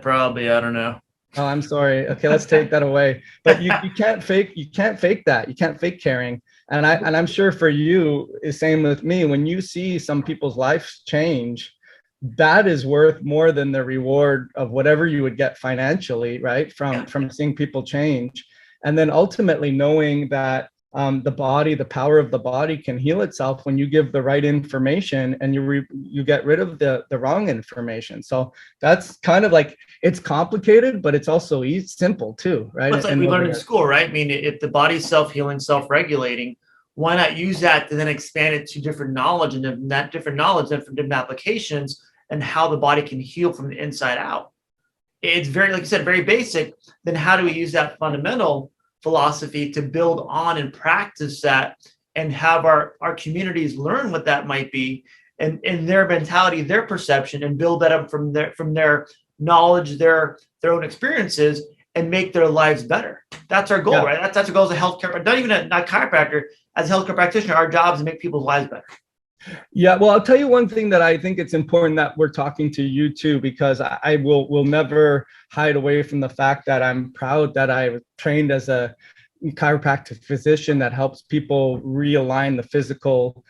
Probably, I don't know. Oh, I'm sorry. Okay, let's take that away. But you can't fake that. You can't fake caring. And I'm sure for you, the same with me, when you see some people's lives change, that is worth more than the reward of whatever you would get financially, right? From seeing people change. And then ultimately knowing that the power of the body can heal itself when you give the right information, and you get rid of the wrong information. So that's kind of like, it's complicated, but it's also simple too, right? It's like we learned in school, right? I mean, if the body's self-healing, self-regulating, why not use that to then expand it to different knowledge, and then that different knowledge then for different applications, and how the body can heal from the inside out. It's very, like you said, very basic. Then how do we use that fundamental philosophy to build on and practice that, and have our communities learn what that might be, and their mentality, their perception, and build that up from their knowledge, their own experiences, and make their lives better. That's our goal, right? That's our goal as a healthcare, not even not chiropractor, as a healthcare practitioner. Our job is to make people's lives better. Yeah, well, I'll tell you one thing that I think it's important that we're talking to you too, because I will never hide away from the fact that I'm proud that I was trained as a chiropractic physician that helps people realign the physical,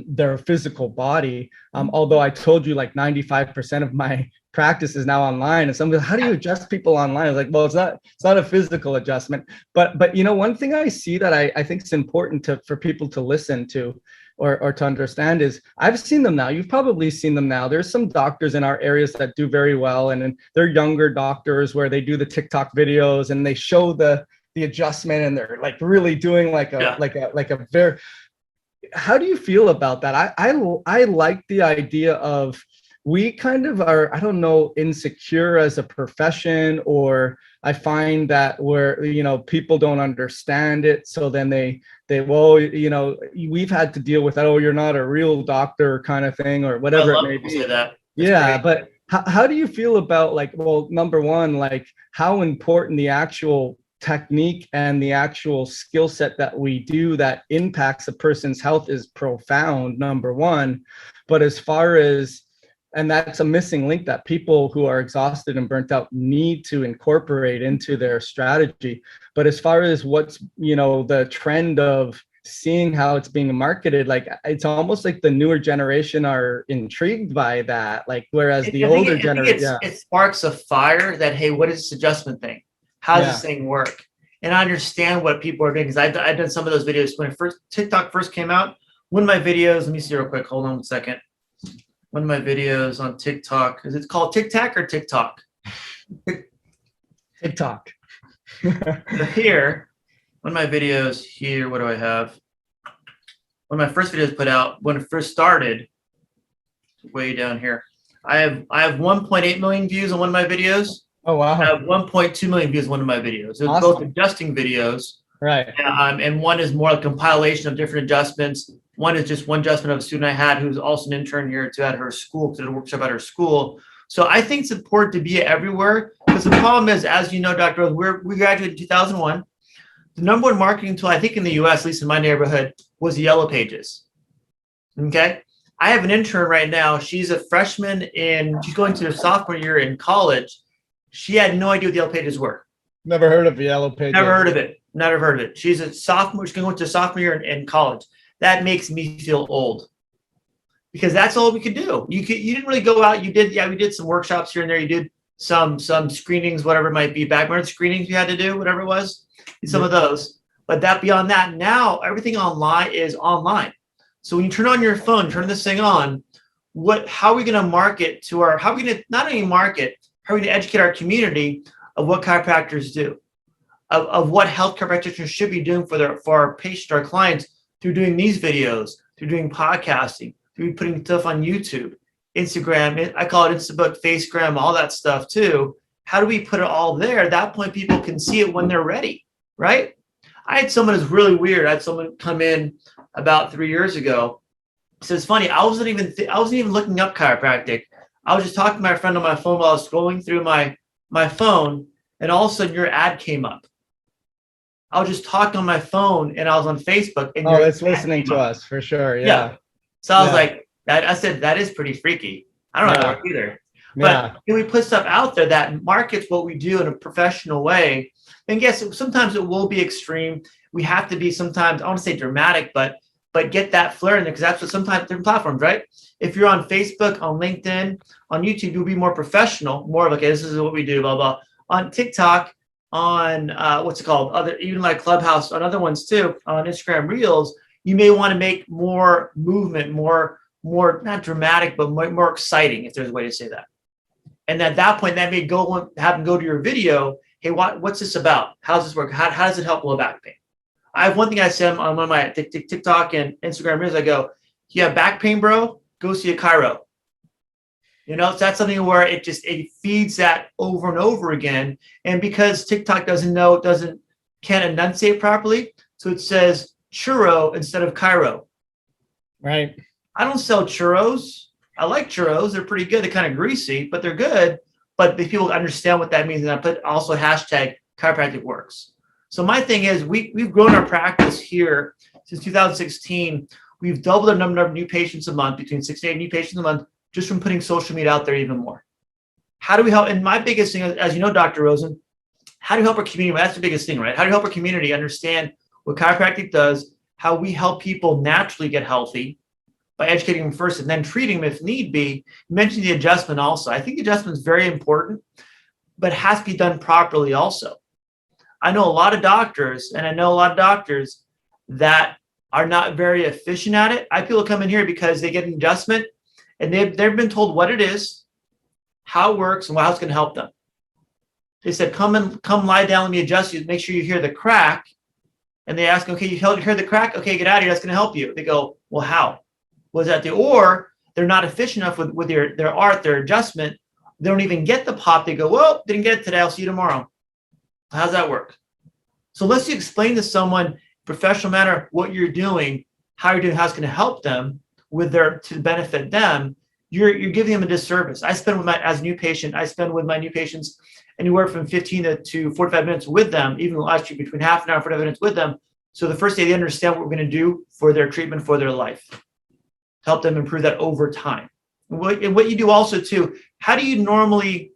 their physical body. Although I told you, like, 95% of my practice is now online, and someone goes, how do you adjust people online? I was like, well, it's not a physical adjustment, but one thing I see that I think is important for people to listen to, or to understand, is I've seen them now. You've probably seen them now. There's some doctors in our areas that do very well, and they're younger doctors where they do the TikTok videos and they show the adjustment, and they're like really doing like a very. How do you feel about that? I like the idea of, we kind of are, I don't know, insecure as a profession, or I find that people don't understand it. So then we've had to deal with that. Oh, you're not a real doctor kind of thing, or whatever it may be. That. Yeah, great. how do you feel about, like, well, number one, like how important the actual technique and the actual skill set that we do that impacts a person's health is profound, number one. But as far as, and that's a missing link that people who are exhausted and burnt out need to incorporate into their strategy. But as far as what's, the trend of seeing how it's being marketed, like it's almost like the newer generation are intrigued by that, like, whereas the older generation, it sparks a fire that, hey, what is this adjustment thing? How does this thing work? And I understand what people are doing, because I've done some of those videos when TikTok first came out. One of my videos, let me see real quick, hold on 1 second. One of my videos on TikTok, is it called TikTok or TikTok? TikTok. Here, one of my videos here, what do I have? One of my first videos put out when it first started, way down here. I have 1.8 million views on one of my videos. Oh, wow. I have 1.2 million views on one of my videos. It's awesome. Both adjusting videos. Right. And one is more a compilation of different adjustments. One is just one adjustment of a student I had who's also an intern here at her school, to did a workshop at her school. So I think it's important to be everywhere, because the problem is, as you know, Dr. Rose, we graduated in 2001. The number one marketing tool, I think in the US, at least in my neighborhood, was the Yellow Pages. Okay? I have an intern right now. She's a freshman she's going to her sophomore year in college. She had no idea what the Yellow Pages were. Never heard of the Yellow Pages. Never heard of it. Never heard of it. She's a sophomore. She's going to go to sophomore year in college. That makes me feel old, because that's all we could do. You didn't really go out. We did some workshops here and there. You did some screenings, whatever it might be. Back when screenings you had to do, whatever it was, some of those. But beyond that, now everything online is online. So when you turn on your phone, turn this thing on, how are we going to market how are we going to not only market, how are we going to educate our community of what chiropractors do, of what healthcare practitioners should be doing for our patients, our clients, through doing these videos, through doing podcasting, through putting stuff on YouTube, Instagram, I call it Instabook, Facegram, all that stuff too. How do we put it all there? At that point, people can see it when they're ready, right? I had someone who's really weird. I had someone come in about 3 years ago. So it's funny. I wasn't even looking up chiropractic. I was just talking to my friend on my phone while I was scrolling through my phone, and all of a sudden your ad came up. I was just talking on my phone, and I was on Facebook. And it's listening to us for sure. Yeah. So I was like, I said, that is pretty freaky. I don't know how to work either. But can we put stuff out there that markets what we do in a professional way? And yes, sometimes it will be extreme. We have to be sometimes, I want to say dramatic, but get that flair in there, because that's what sometimes different platforms, right? If you're on Facebook, on LinkedIn, on YouTube, you'll be more professional, more of, okay, this is what we do, blah, blah. On TikTok, on what's it called? Even like Clubhouse, on other ones too, on Instagram Reels, you may want to make more movement, more not dramatic, but more exciting, if there's a way to say that. And at that point, that may have them go to your video. Hey, what's this about? How does this work? How does it help low back pain? I have one thing I said on one of my TikTok and Instagram Reels. I go, you have back pain, bro? Go see a chiro. So that's something where it feeds that over and over again. And because TikTok can't enunciate properly, so it says churro instead of chiro. Right. I don't sell churros. I like churros. They're pretty good. They're kind of greasy, but they're good. But if people understand what that means, and I put also hashtag chiropractic works. So my thing is, we've grown our practice here since 2016. We've doubled our number of new patients a month, between 6 to 8 new patients a month, just from putting social media out there even more. How do we help? And my biggest thing, as you know, Dr. Rosen, how do you help our community? That's the biggest thing, right? How do you help our community understand what chiropractic does, how we help people naturally get healthy by educating them first and then treating them if need be. You mentioned the adjustment also. I think the adjustment is very important, but it has to be done properly also. I know a lot of doctors, that are not very efficient at it. I have people come in here because they get an adjustment and they've been told what it is, how it works, and how it's going to help them. They said, come lie down, let me adjust you, make sure you hear the crack. And they ask, okay, you heard the crack? Okay, get out of here, that's going to help you. They go, well, how? Was that or they're not efficient enough with their adjustment. They don't even get the pop. They go, well, didn't get it today, I'll see you tomorrow. How's that work? So unless you explain to someone in a professional manner what you're doing, how you're doing, how it's going to help them to benefit them, you're giving them a disservice. I spend with my new patients anywhere from 15 to 45 minutes with them, even last year between half an hour and 45 minutes with them. So the first day they understand what we're going to do for their treatment, for their life, help them improve that over time. And what you do also too, how do you normally,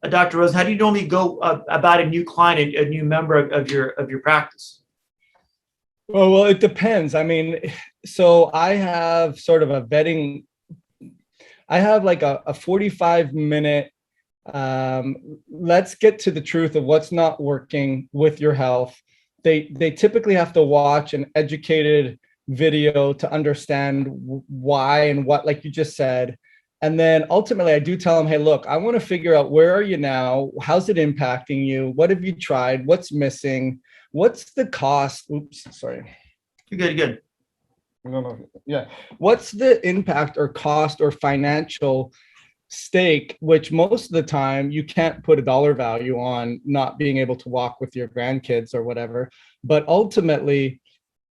Dr. Rosen, how do you normally go about a new client, a new member of your practice? Well, it depends. I mean, so I have sort of a vetting. I have like a 45-minute, let's get to the truth of what's not working with your health. They typically have to watch an educated video to understand why and what, like you just said. And then ultimately I do tell them, hey, look, I want to figure out, where are you now? How's it impacting you? What have you tried? What's missing? What's the cost? Oops, sorry. You're good. No. Yeah. What's the impact or cost or financial stake, which most of the time you can't put a dollar value on not being able to walk with your grandkids or whatever. But ultimately,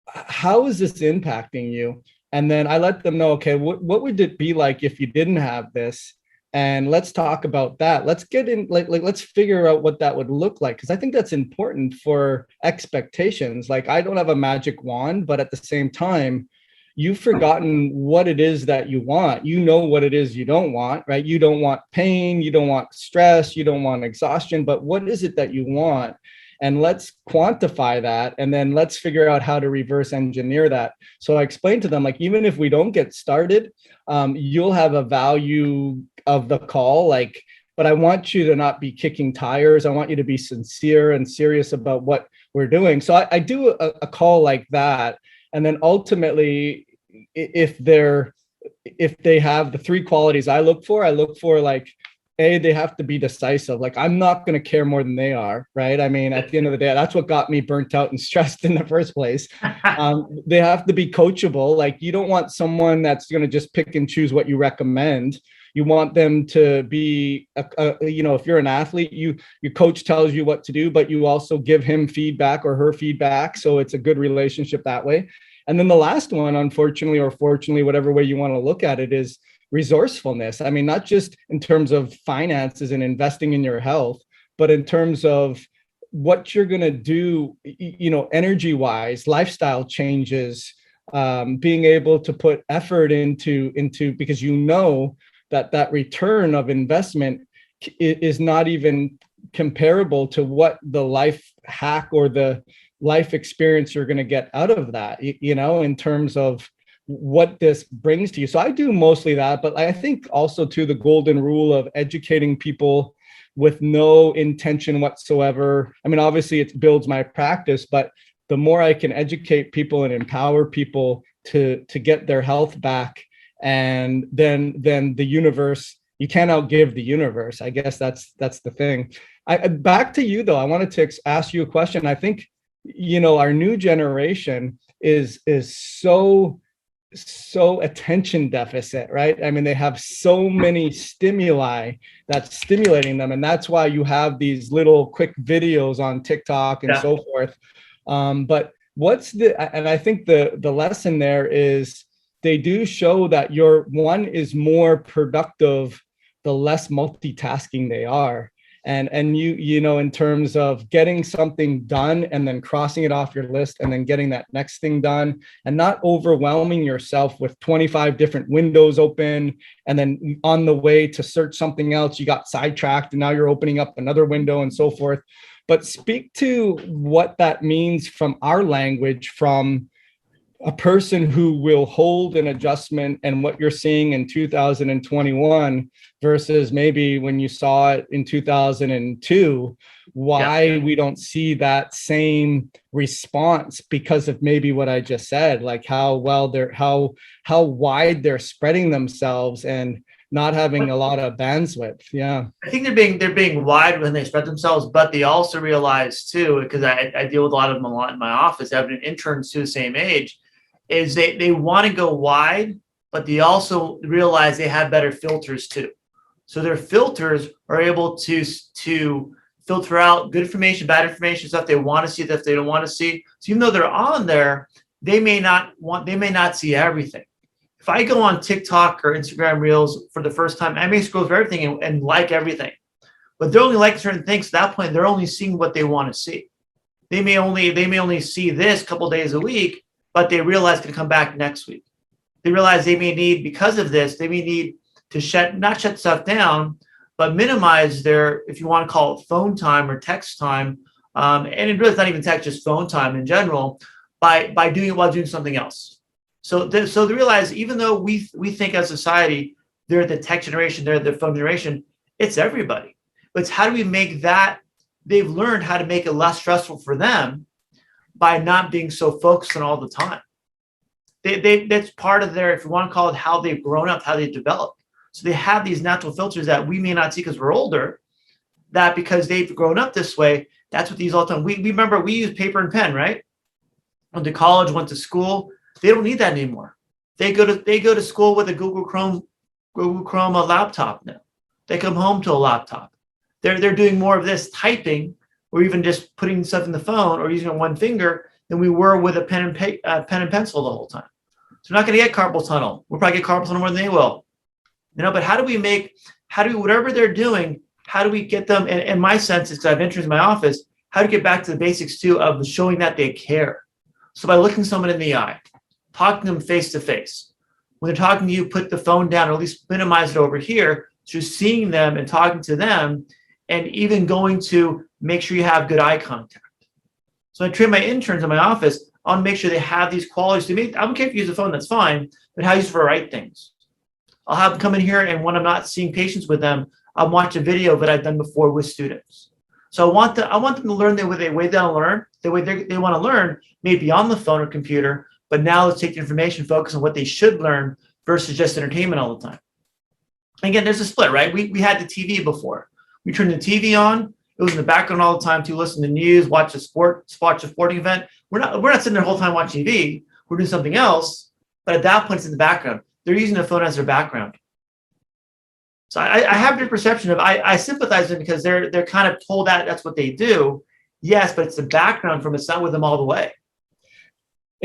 how is this impacting you? And then I let them know, okay, what would it be like if you didn't have this? And let's talk about that. Let's get in, let's figure out what that would look like. Because I think that's important for expectations. Like, I don't have a magic wand, but at the same time, you've forgotten what it is that you want. You know what it is you don't want, right? You don't want pain, you don't want stress, you don't want exhaustion, but what is it that you want? And let's quantify that. And then let's figure out how to reverse engineer that. So I explained to them, like, even if we don't get started, you'll have a value of the call, like, but I want you to not be kicking tires. I want you to be sincere and serious about what we're doing. So I do a call like that. And then ultimately, if they have the three qualities I look for like, A, they have to be decisive. Like, I'm not going to care more than they are, right? I mean, at the end of the day, that's what got me burnt out and stressed in the first place. They have to be coachable. Like, you don't want someone that's going to just pick and choose what you recommend. You want them to be, if you're an athlete, your coach tells you what to do, but you also give him feedback or her feedback. So it's a good relationship that way. And then the last one, unfortunately, or fortunately, whatever way you want to look at it, is resourcefulness. I mean, not just in terms of finances and investing in your health, but in terms of what you're going to do, energy wise, lifestyle changes, being able to put effort into, because that return of investment is not even comparable to what the life hack or the life experience you're going to get out of that, in terms of what this brings to you. So I do mostly that, but I think also to the golden rule of educating people with no intention whatsoever. I mean, obviously it builds my practice, but the more I can educate people and empower people to get their health back, and then the universe, you can't outgive the universe. I guess that's the thing. Back to you though, I wanted to ask you a question. I think, our new generation is so attention deficit, right? I mean, they have so many stimuli that's stimulating them. And that's why you have these little quick videos on TikTok and so forth. But and I think the lesson there is, they do show that one is more productive the less multitasking they are. And you in terms of getting something done and then crossing it off your list and then getting that next thing done, and not overwhelming yourself with 25 different windows open. And then on the way to search something else, you got sidetracked and now you're opening up another window and so forth. But speak to what that means from our language, from a person who will hold an adjustment, and what you're seeing in 2021 versus maybe when you saw it in 2002, why we don't see that same response, because of maybe what I just said, like how wide they're spreading themselves and not having a lot of bandwidth. Yeah. I think they're being wide when they spread themselves, but they also realize too, because I deal with a lot of them a lot in my office, having interns to the same age, is they want to go wide, but they also realize they have better filters too. So their filters are able to filter out good information, bad information, stuff they want to see, stuff they don't want to see. So even though they're on there, they may not see everything. If I go on TikTok or Instagram Reels for the first time, I may scroll through everything and like everything, but they're only liking certain things. At that point, they're only seeing what they want to see. They may only see this a couple days a week, but they realize it's going to come back next week. They realize they may need, because of this, they may need to not shut stuff down, but minimize their, if you want to call it phone time or text time, and it really is not even text, just phone time in general, by doing it while doing something else. So they realize, even though we think as society, they're the tech generation, they're the phone generation, it's everybody. But it's how do we make that, they've learned how to make it less stressful for them by not being so focused on all the time. That's part of their, if you want to call it, how they've grown up, how they've developed. So they have these natural filters that we may not see because we're older, that because they've grown up this way, that's what they use all the time. We remember we use paper and pen, right? Went to college, went to school. They don't need that anymore. They go to school with a Google Chrome a laptop now. They come home to a laptop. They're doing more of this typing, or even just putting stuff in the phone or using it on one finger, than we were with a pen and pencil the whole time. So we're not going to get carpal tunnel. We'll probably get carpal tunnel more than they will. But how do we whatever they're doing, how do we get them, and my sense is, because I have interns in my office, how to get back to the basics too of showing that they care. So by looking someone in the eye, talking to them face to face. When they're talking to you, put the phone down, or at least minimize it over here. So seeing them and talking to them, and even going to make sure you have good eye contact. So I train my interns in my office on make sure they have these qualities. I don't care if you use the phone, that's fine, but how you use it for the right things. I'll have them come in here, and when I'm not seeing patients with them, I'll watch a video that I've done before with students. So I want them to learn the way they want to learn, the way they want to learn, maybe on the phone or computer, but now let's take the information, focus on what they should learn versus just entertainment all the time. Again, there's a split, right? We had the TV before. We turned the TV on. It was in the background all the time to listen to news, watch a sporting event. We're not sitting there the whole time watching TV. We're doing something else, but at that point it's in the background. They're using the phone as their background. So I have the perception of, I sympathize with them because they're kind of told that that's what they do. Yes, but it's the background from, it's not with them all the way.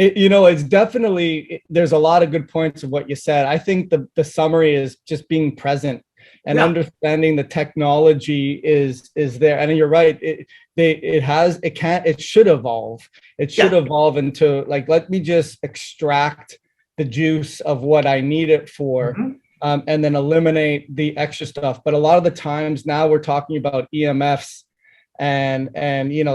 It's definitely, there's a lot of good points of what you said. I think the summary is just being present and understanding the technology is there. And you're right. It should evolve. It should evolve into, like, let me just extract the juice of what I need it for. Mm-hmm. And then eliminate the extra stuff. But a lot of the times now we're talking about EMFs and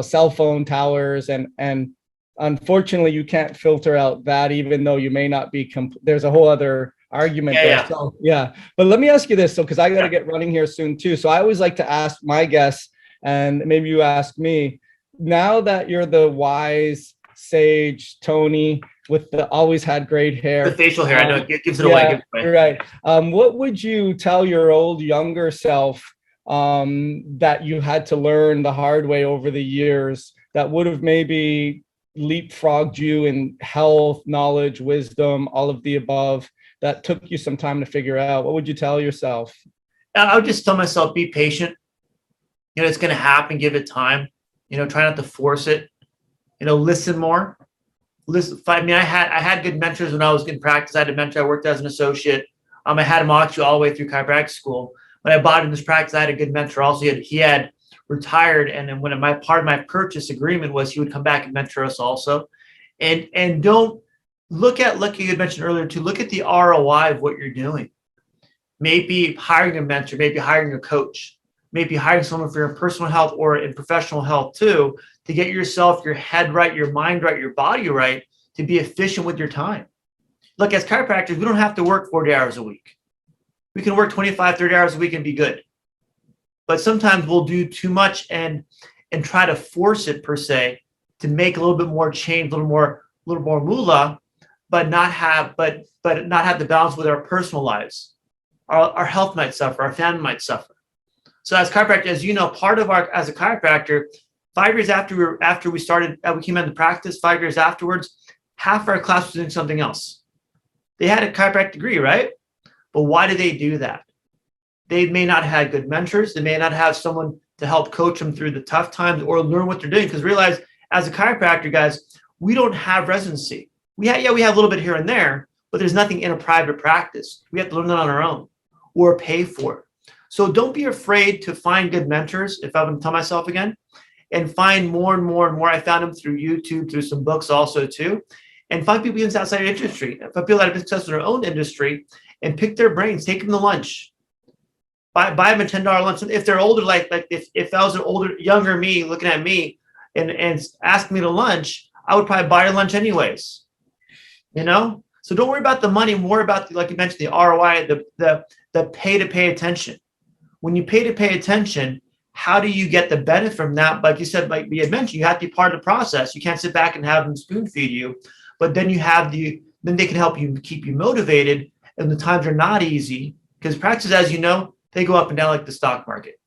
cell phone towers, and unfortunately you can't filter out that, even though you may not be there's a whole other argument there. Yeah. So but let me ask you this, because I got to get running here soon too. So I always like to ask my guests, and maybe you ask me, now that you're the wise sage Tony with the always had great hair, the facial hair, I know it gives it away. Right. What would you tell your younger self that you had to learn the hard way over the years, that would have maybe leapfrogged you in health, knowledge, wisdom, all of the above, that took you some time to figure out? What would you tell yourself? I would just tell myself, be patient. It's going to happen. Give it time. Try not to force it. Listen more. Listen. I had good mentors when I was in practice. I had a mentor. I worked as an associate. I had him actually all the way through chiropractic school. When I bought in this practice, I had a good mentor. Also, he had retired, and then when part of my purchase agreement was he would come back and mentor us also. And don't look at, like you had mentioned earlier, to look at the ROI of what you're doing. Maybe hiring a mentor, maybe hiring a coach, maybe hiring someone for your personal health or in professional health too, to get yourself, your head right, your mind right, your body right, to be efficient with your time. Look, as chiropractors, we don't have to work 40 hours a week. We can work 25, 30 hours a week and be good. But sometimes we'll do too much and try to force it, per se, to make a little bit more change, a little more moolah, but not have the balance with our personal lives. Our health might suffer, our family might suffer. So as chiropractors, as you know, part of as a chiropractor, 5 years after we started, we came into practice, 5 years afterwards, half our class was doing something else. They had a chiropractic degree, right? But why did they do that? They may not have had good mentors. They may not have someone to help coach them through the tough times or learn what they're doing. Because realize, as a chiropractor, guys, we don't have residency. We have a little bit here and there, but there's nothing in a private practice. We have to learn that on our own or pay for it. So don't be afraid to find good mentors, if I'm going to tell myself again, and find more and more and more. I found them through YouTube, through some books also too, and find people outside the industry. Find people that have been successful in their own industry and pick their brains, take them to lunch. Buy them a $10 lunch. If they're older, like if I was an older, younger me looking at me and ask me to lunch, I would probably buy her lunch anyways. So don't worry about the money, more about like you mentioned, the ROI, the pay attention. When you pay attention, how do you get the benefit from that? Like you said, like we had mentioned, you have to be part of the process. You can't sit back and have them spoon feed you, but then then they can help you keep you motivated. And the times are not easy because practices, as you know, they go up and down like the stock market.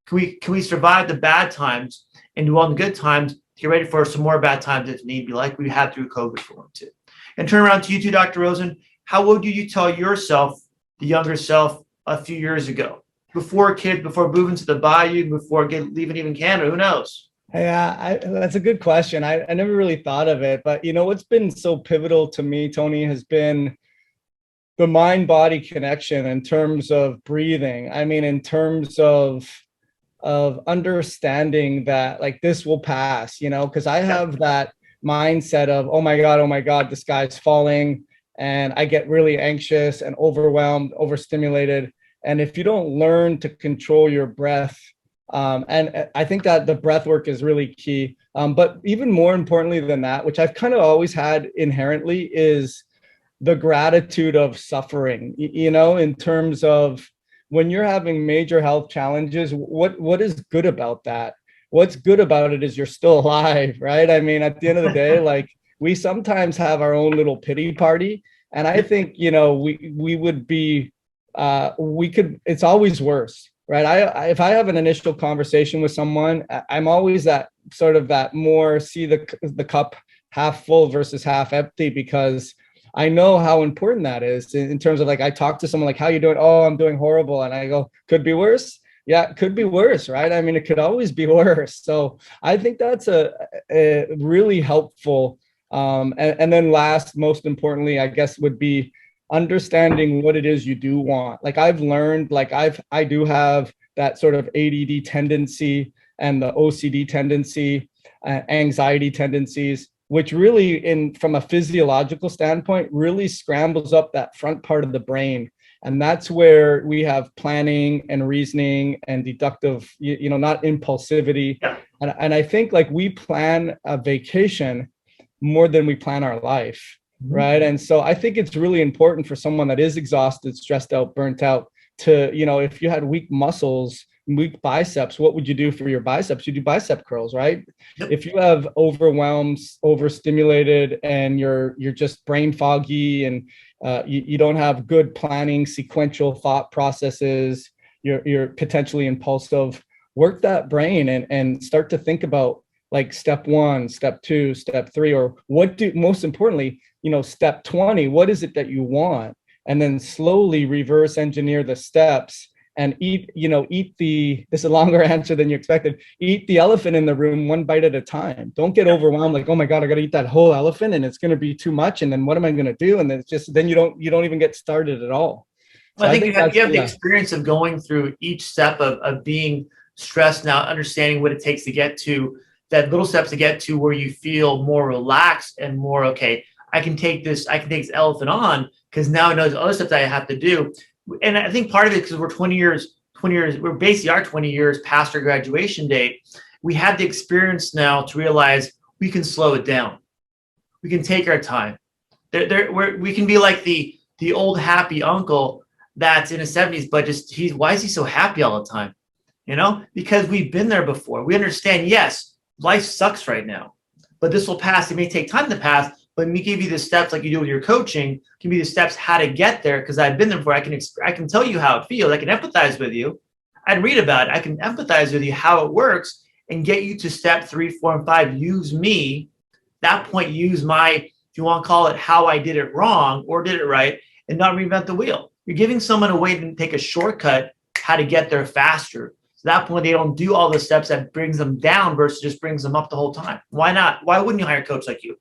Can we survive the bad times and do all the good times? Get ready for some more bad times if need be, like we had through COVID for one too. And turn around to you too, Dr. Rosen. How would you tell yourself, the younger self, a few years ago, before moving to the bayou, before leaving even Canada? Who knows? Yeah, that's a good question. I never really thought of it, but what's been so pivotal to me, Tony, has been the mind-body connection in terms of breathing. I mean, in terms of understanding that like this will pass, because I have that mindset of, oh my God, the sky's falling. And I get really anxious and overwhelmed, overstimulated. And if you don't learn to control your breath, and I think that the breath work is really key. But even more importantly than that, which I've kind of always had inherently, is the gratitude of suffering, in terms of when you're having major health challenges, what is good about that? What's good about it is you're still alive, right? I mean, at the end of the day, like we sometimes have our own little pity party. And I think, we would be, it's always worse, right? If I have an initial conversation with someone, I'm always that more see the cup half full versus half empty, because I know how important that is in terms of like, I talk to someone like, how you doing? Oh, I'm doing horrible. And I go, could be worse. Yeah, it could be worse, right? I mean, it could always be worse. So I think that's a really helpful. And then last, most importantly, I guess, would be understanding what it is you do want. Like I've learned, like I do have that sort of ADD tendency and the OCD tendency, anxiety tendencies, which really, from a physiological standpoint, really scrambles up that front part of the brain. And that's where we have planning and reasoning and deductive, not impulsivity. Yeah. And I think like we plan a vacation more than we plan our life, right? And so I think it's really important for someone that is exhausted, stressed out, burnt out to, if you had weak muscles, weak biceps, what would you do for your biceps? You do bicep curls, right? Yep. If you have overwhelmed, overstimulated, and you're just brain foggy and you don't have good planning, sequential thought processes, you're potentially impulsive, work that brain and start to think about like step 1, step 2, step 3, or most importantly, step 20, what is it that you want? And then slowly reverse engineer the steps and eat this is a longer answer than you expected. Eat the elephant in the room one bite at a time. Don't get overwhelmed. Like, oh my God, I got to eat that whole elephant and it's going to be too much. And then what am I going to do? And then then you don't even get started at all. So I think you have the experience of going through each step of being stressed now, understanding what it takes to get to that little steps to get to where you feel more relaxed and more, okay, I can take this elephant on because now I know there's other steps I have to do. And I think part of it, because we're 20 years, we're basically our 20 years past our graduation date. We have the experience now to realize we can slow it down. We can take our time. We can be like the old happy uncle that's in his 70s, but why is he so happy all the time? Because we've been there before. We understand, yes, life sucks right now, but this will pass. It may take time to pass. But me give you the steps like you do with your coaching, give you the steps how to get there because I've been there before. I can tell you how it feels. I can empathize with you. I read about it. I can empathize with you how it works and get you to step 3, 4, and 5. Use me. That point, use my, if you want to call it how I did it wrong or did it right, and not reinvent the wheel. You're giving someone a way to take a shortcut how to get there faster. So at that point, they don't do all the steps that brings them down versus just brings them up the whole time. Why not? Why wouldn't you hire a coach like you?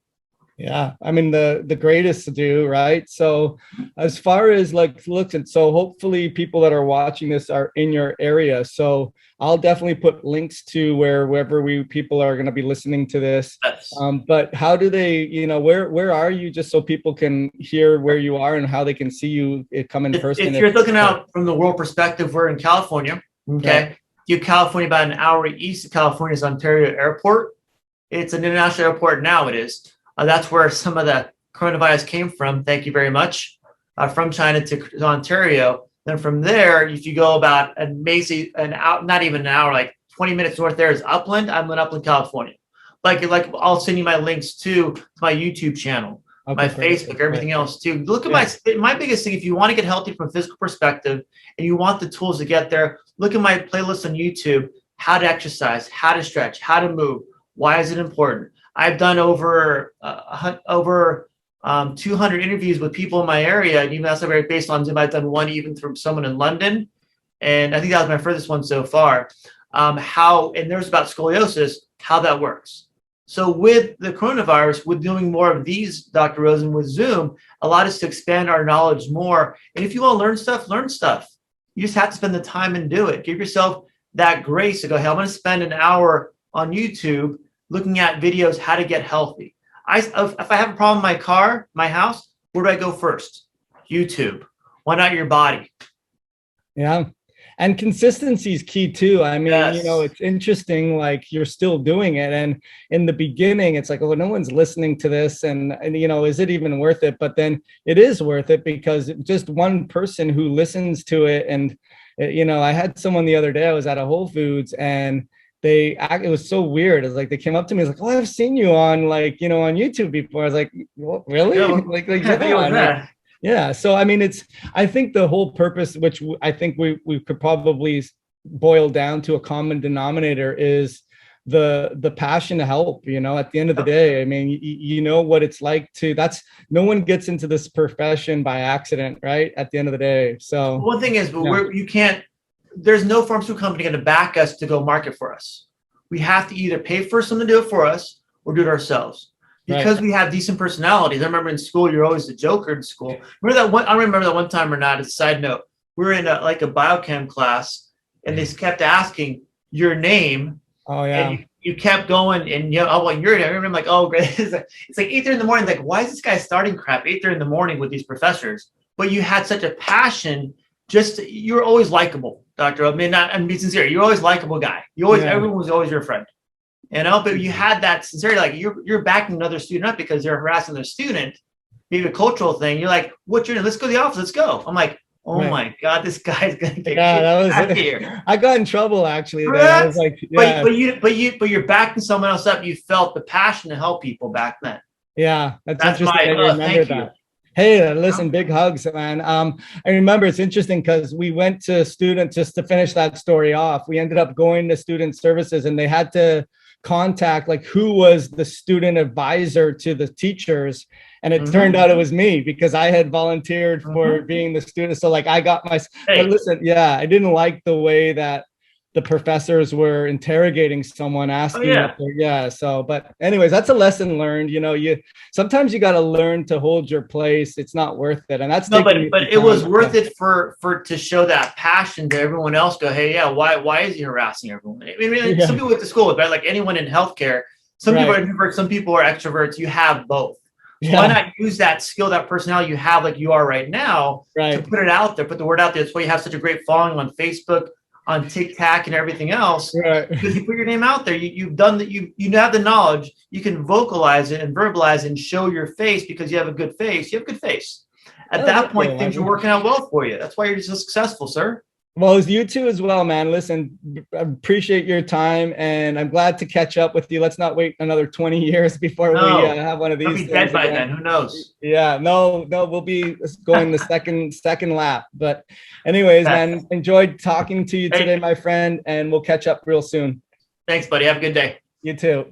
Yeah, I mean the greatest do, right? So as far as like looks, and so hopefully people that are watching this are in your area. So I'll definitely put links to wherever we people are going to be listening to this. Yes. But how do they, where are you, just so people can hear where you are and how they can see you come in person? If you're looking out from the world perspective, we're in California. Okay. Right. You California, about an hour east of California is Ontario Airport. It's an international airport now. It is. That's where some of the coronavirus came from. Thank you very much. From China to Ontario. Then from there, if you go about not even an hour, like 20 minutes north, there is Upland. I'm in Upland, California. Like I'll send you my links to my YouTube channel, my Facebook, everything else too. Look at my biggest thing. If you want to get healthy from a physical perspective and you want the tools to get there, look at my playlist on YouTube. How to exercise, how to stretch, how to move. Why is it important? I've done over 200 interviews with people in my area, and even that's not very based on Zoom. I've done one even from someone in London, and I think that was my furthest one so far. And there's about scoliosis, how that works. So with the coronavirus, with doing more of these, Dr. Rosen, with Zoom, allowed us to expand our knowledge more. And if you want to learn stuff, learn stuff. You just have to spend the time and do it. Give yourself that grace to go, hey, I'm going to spend an hour on YouTube looking at videos how to get healthy. If I have a problem in my car, my house, where do I go first? YouTube. Why not your body? Yeah. And consistency is key too. I mean, Yes. It's interesting, like you're still doing it. And in the beginning, it's like, oh, no one's listening to this. And is it even worth it? But then it is worth it because just one person who listens to it. And, I had someone the other day, I was at a Whole Foods, and it was so weird. It's like they came up to me, it's like, oh, I've seen you on on YouTube before. I was like, well, really? Yeah. Yeah. So, I mean, I think the whole purpose, which I think we could probably boil down to a common denominator, is the passion to help, at the end of the day. I mean, what it's like no one gets into this profession by accident, right? At the end of the day. So one thing is, there's no pharmaceutical company going to back us to go market for us. We have to either pay for someone to do it for us or do it ourselves. Because we have decent personalities. I remember in school, you're always the joker in school. I remember that one time or not, as a side note, we were in a biochem class, and they kept asking your name. Oh, yeah. And you kept going, and well, your name. I remember, like, oh, great. It's like 8:30 in the morning. Like, why is this guy starting crap 8:30 in the morning with these professors? But you had such a passion. You were always likable, Doctor. I'm being sincere. You're always a likable guy. Everyone was always your friend. But you had that sincerity, like you're backing another student up because they're harassing their student, maybe a cultural thing. You're like, what's your name? Let's go to the office. Let's go. I'm like, oh my God, this guy's gonna get out here. I got in trouble actually. I was like, yeah. But you're backing someone else up. You felt the passion to help people back then. Yeah, that's interesting. I remember that. Hey, listen, big hugs, man. I remember it's interesting because we went to student, just to finish that story off. We ended up going to student services, and they had to contact like who was the student advisor to the teachers, and it turned out it was me because I had volunteered for being the student. So like I got but listen, I didn't like the way that the professors were interrogating someone, asking but anyways, that's a lesson learned. Sometimes you got to learn to hold your place. It's not worth it. And that's but it was worth it for to show that passion to everyone else. Go, hey, why is he harassing everyone? I mean, some people went to school with, right? Like anyone in healthcare, some people are introverts, some people are extroverts. You have both. So why not use that skill, that personality you have, like you are right now, to put it out there, put the word out there. That's why you have such a great following on Facebook, on TikTok, and everything else, because you put your name out there. You've done that. You have the knowledge. You can vocalize it and verbalize it and show your face because you have a good face. You have a good face. At that point, things are working out well for you. That's why you're so successful, sir. Well, you too as well, man. Listen, I appreciate your time, and I'm glad to catch up with you. Let's not wait another 20 years before we have one of these. I'll be dead by then. Who knows? Yeah, no, we'll be going the second lap. But anyways, man, enjoyed talking to you today, my friend, and we'll catch up real soon. Thanks, buddy. Have a good day. You too.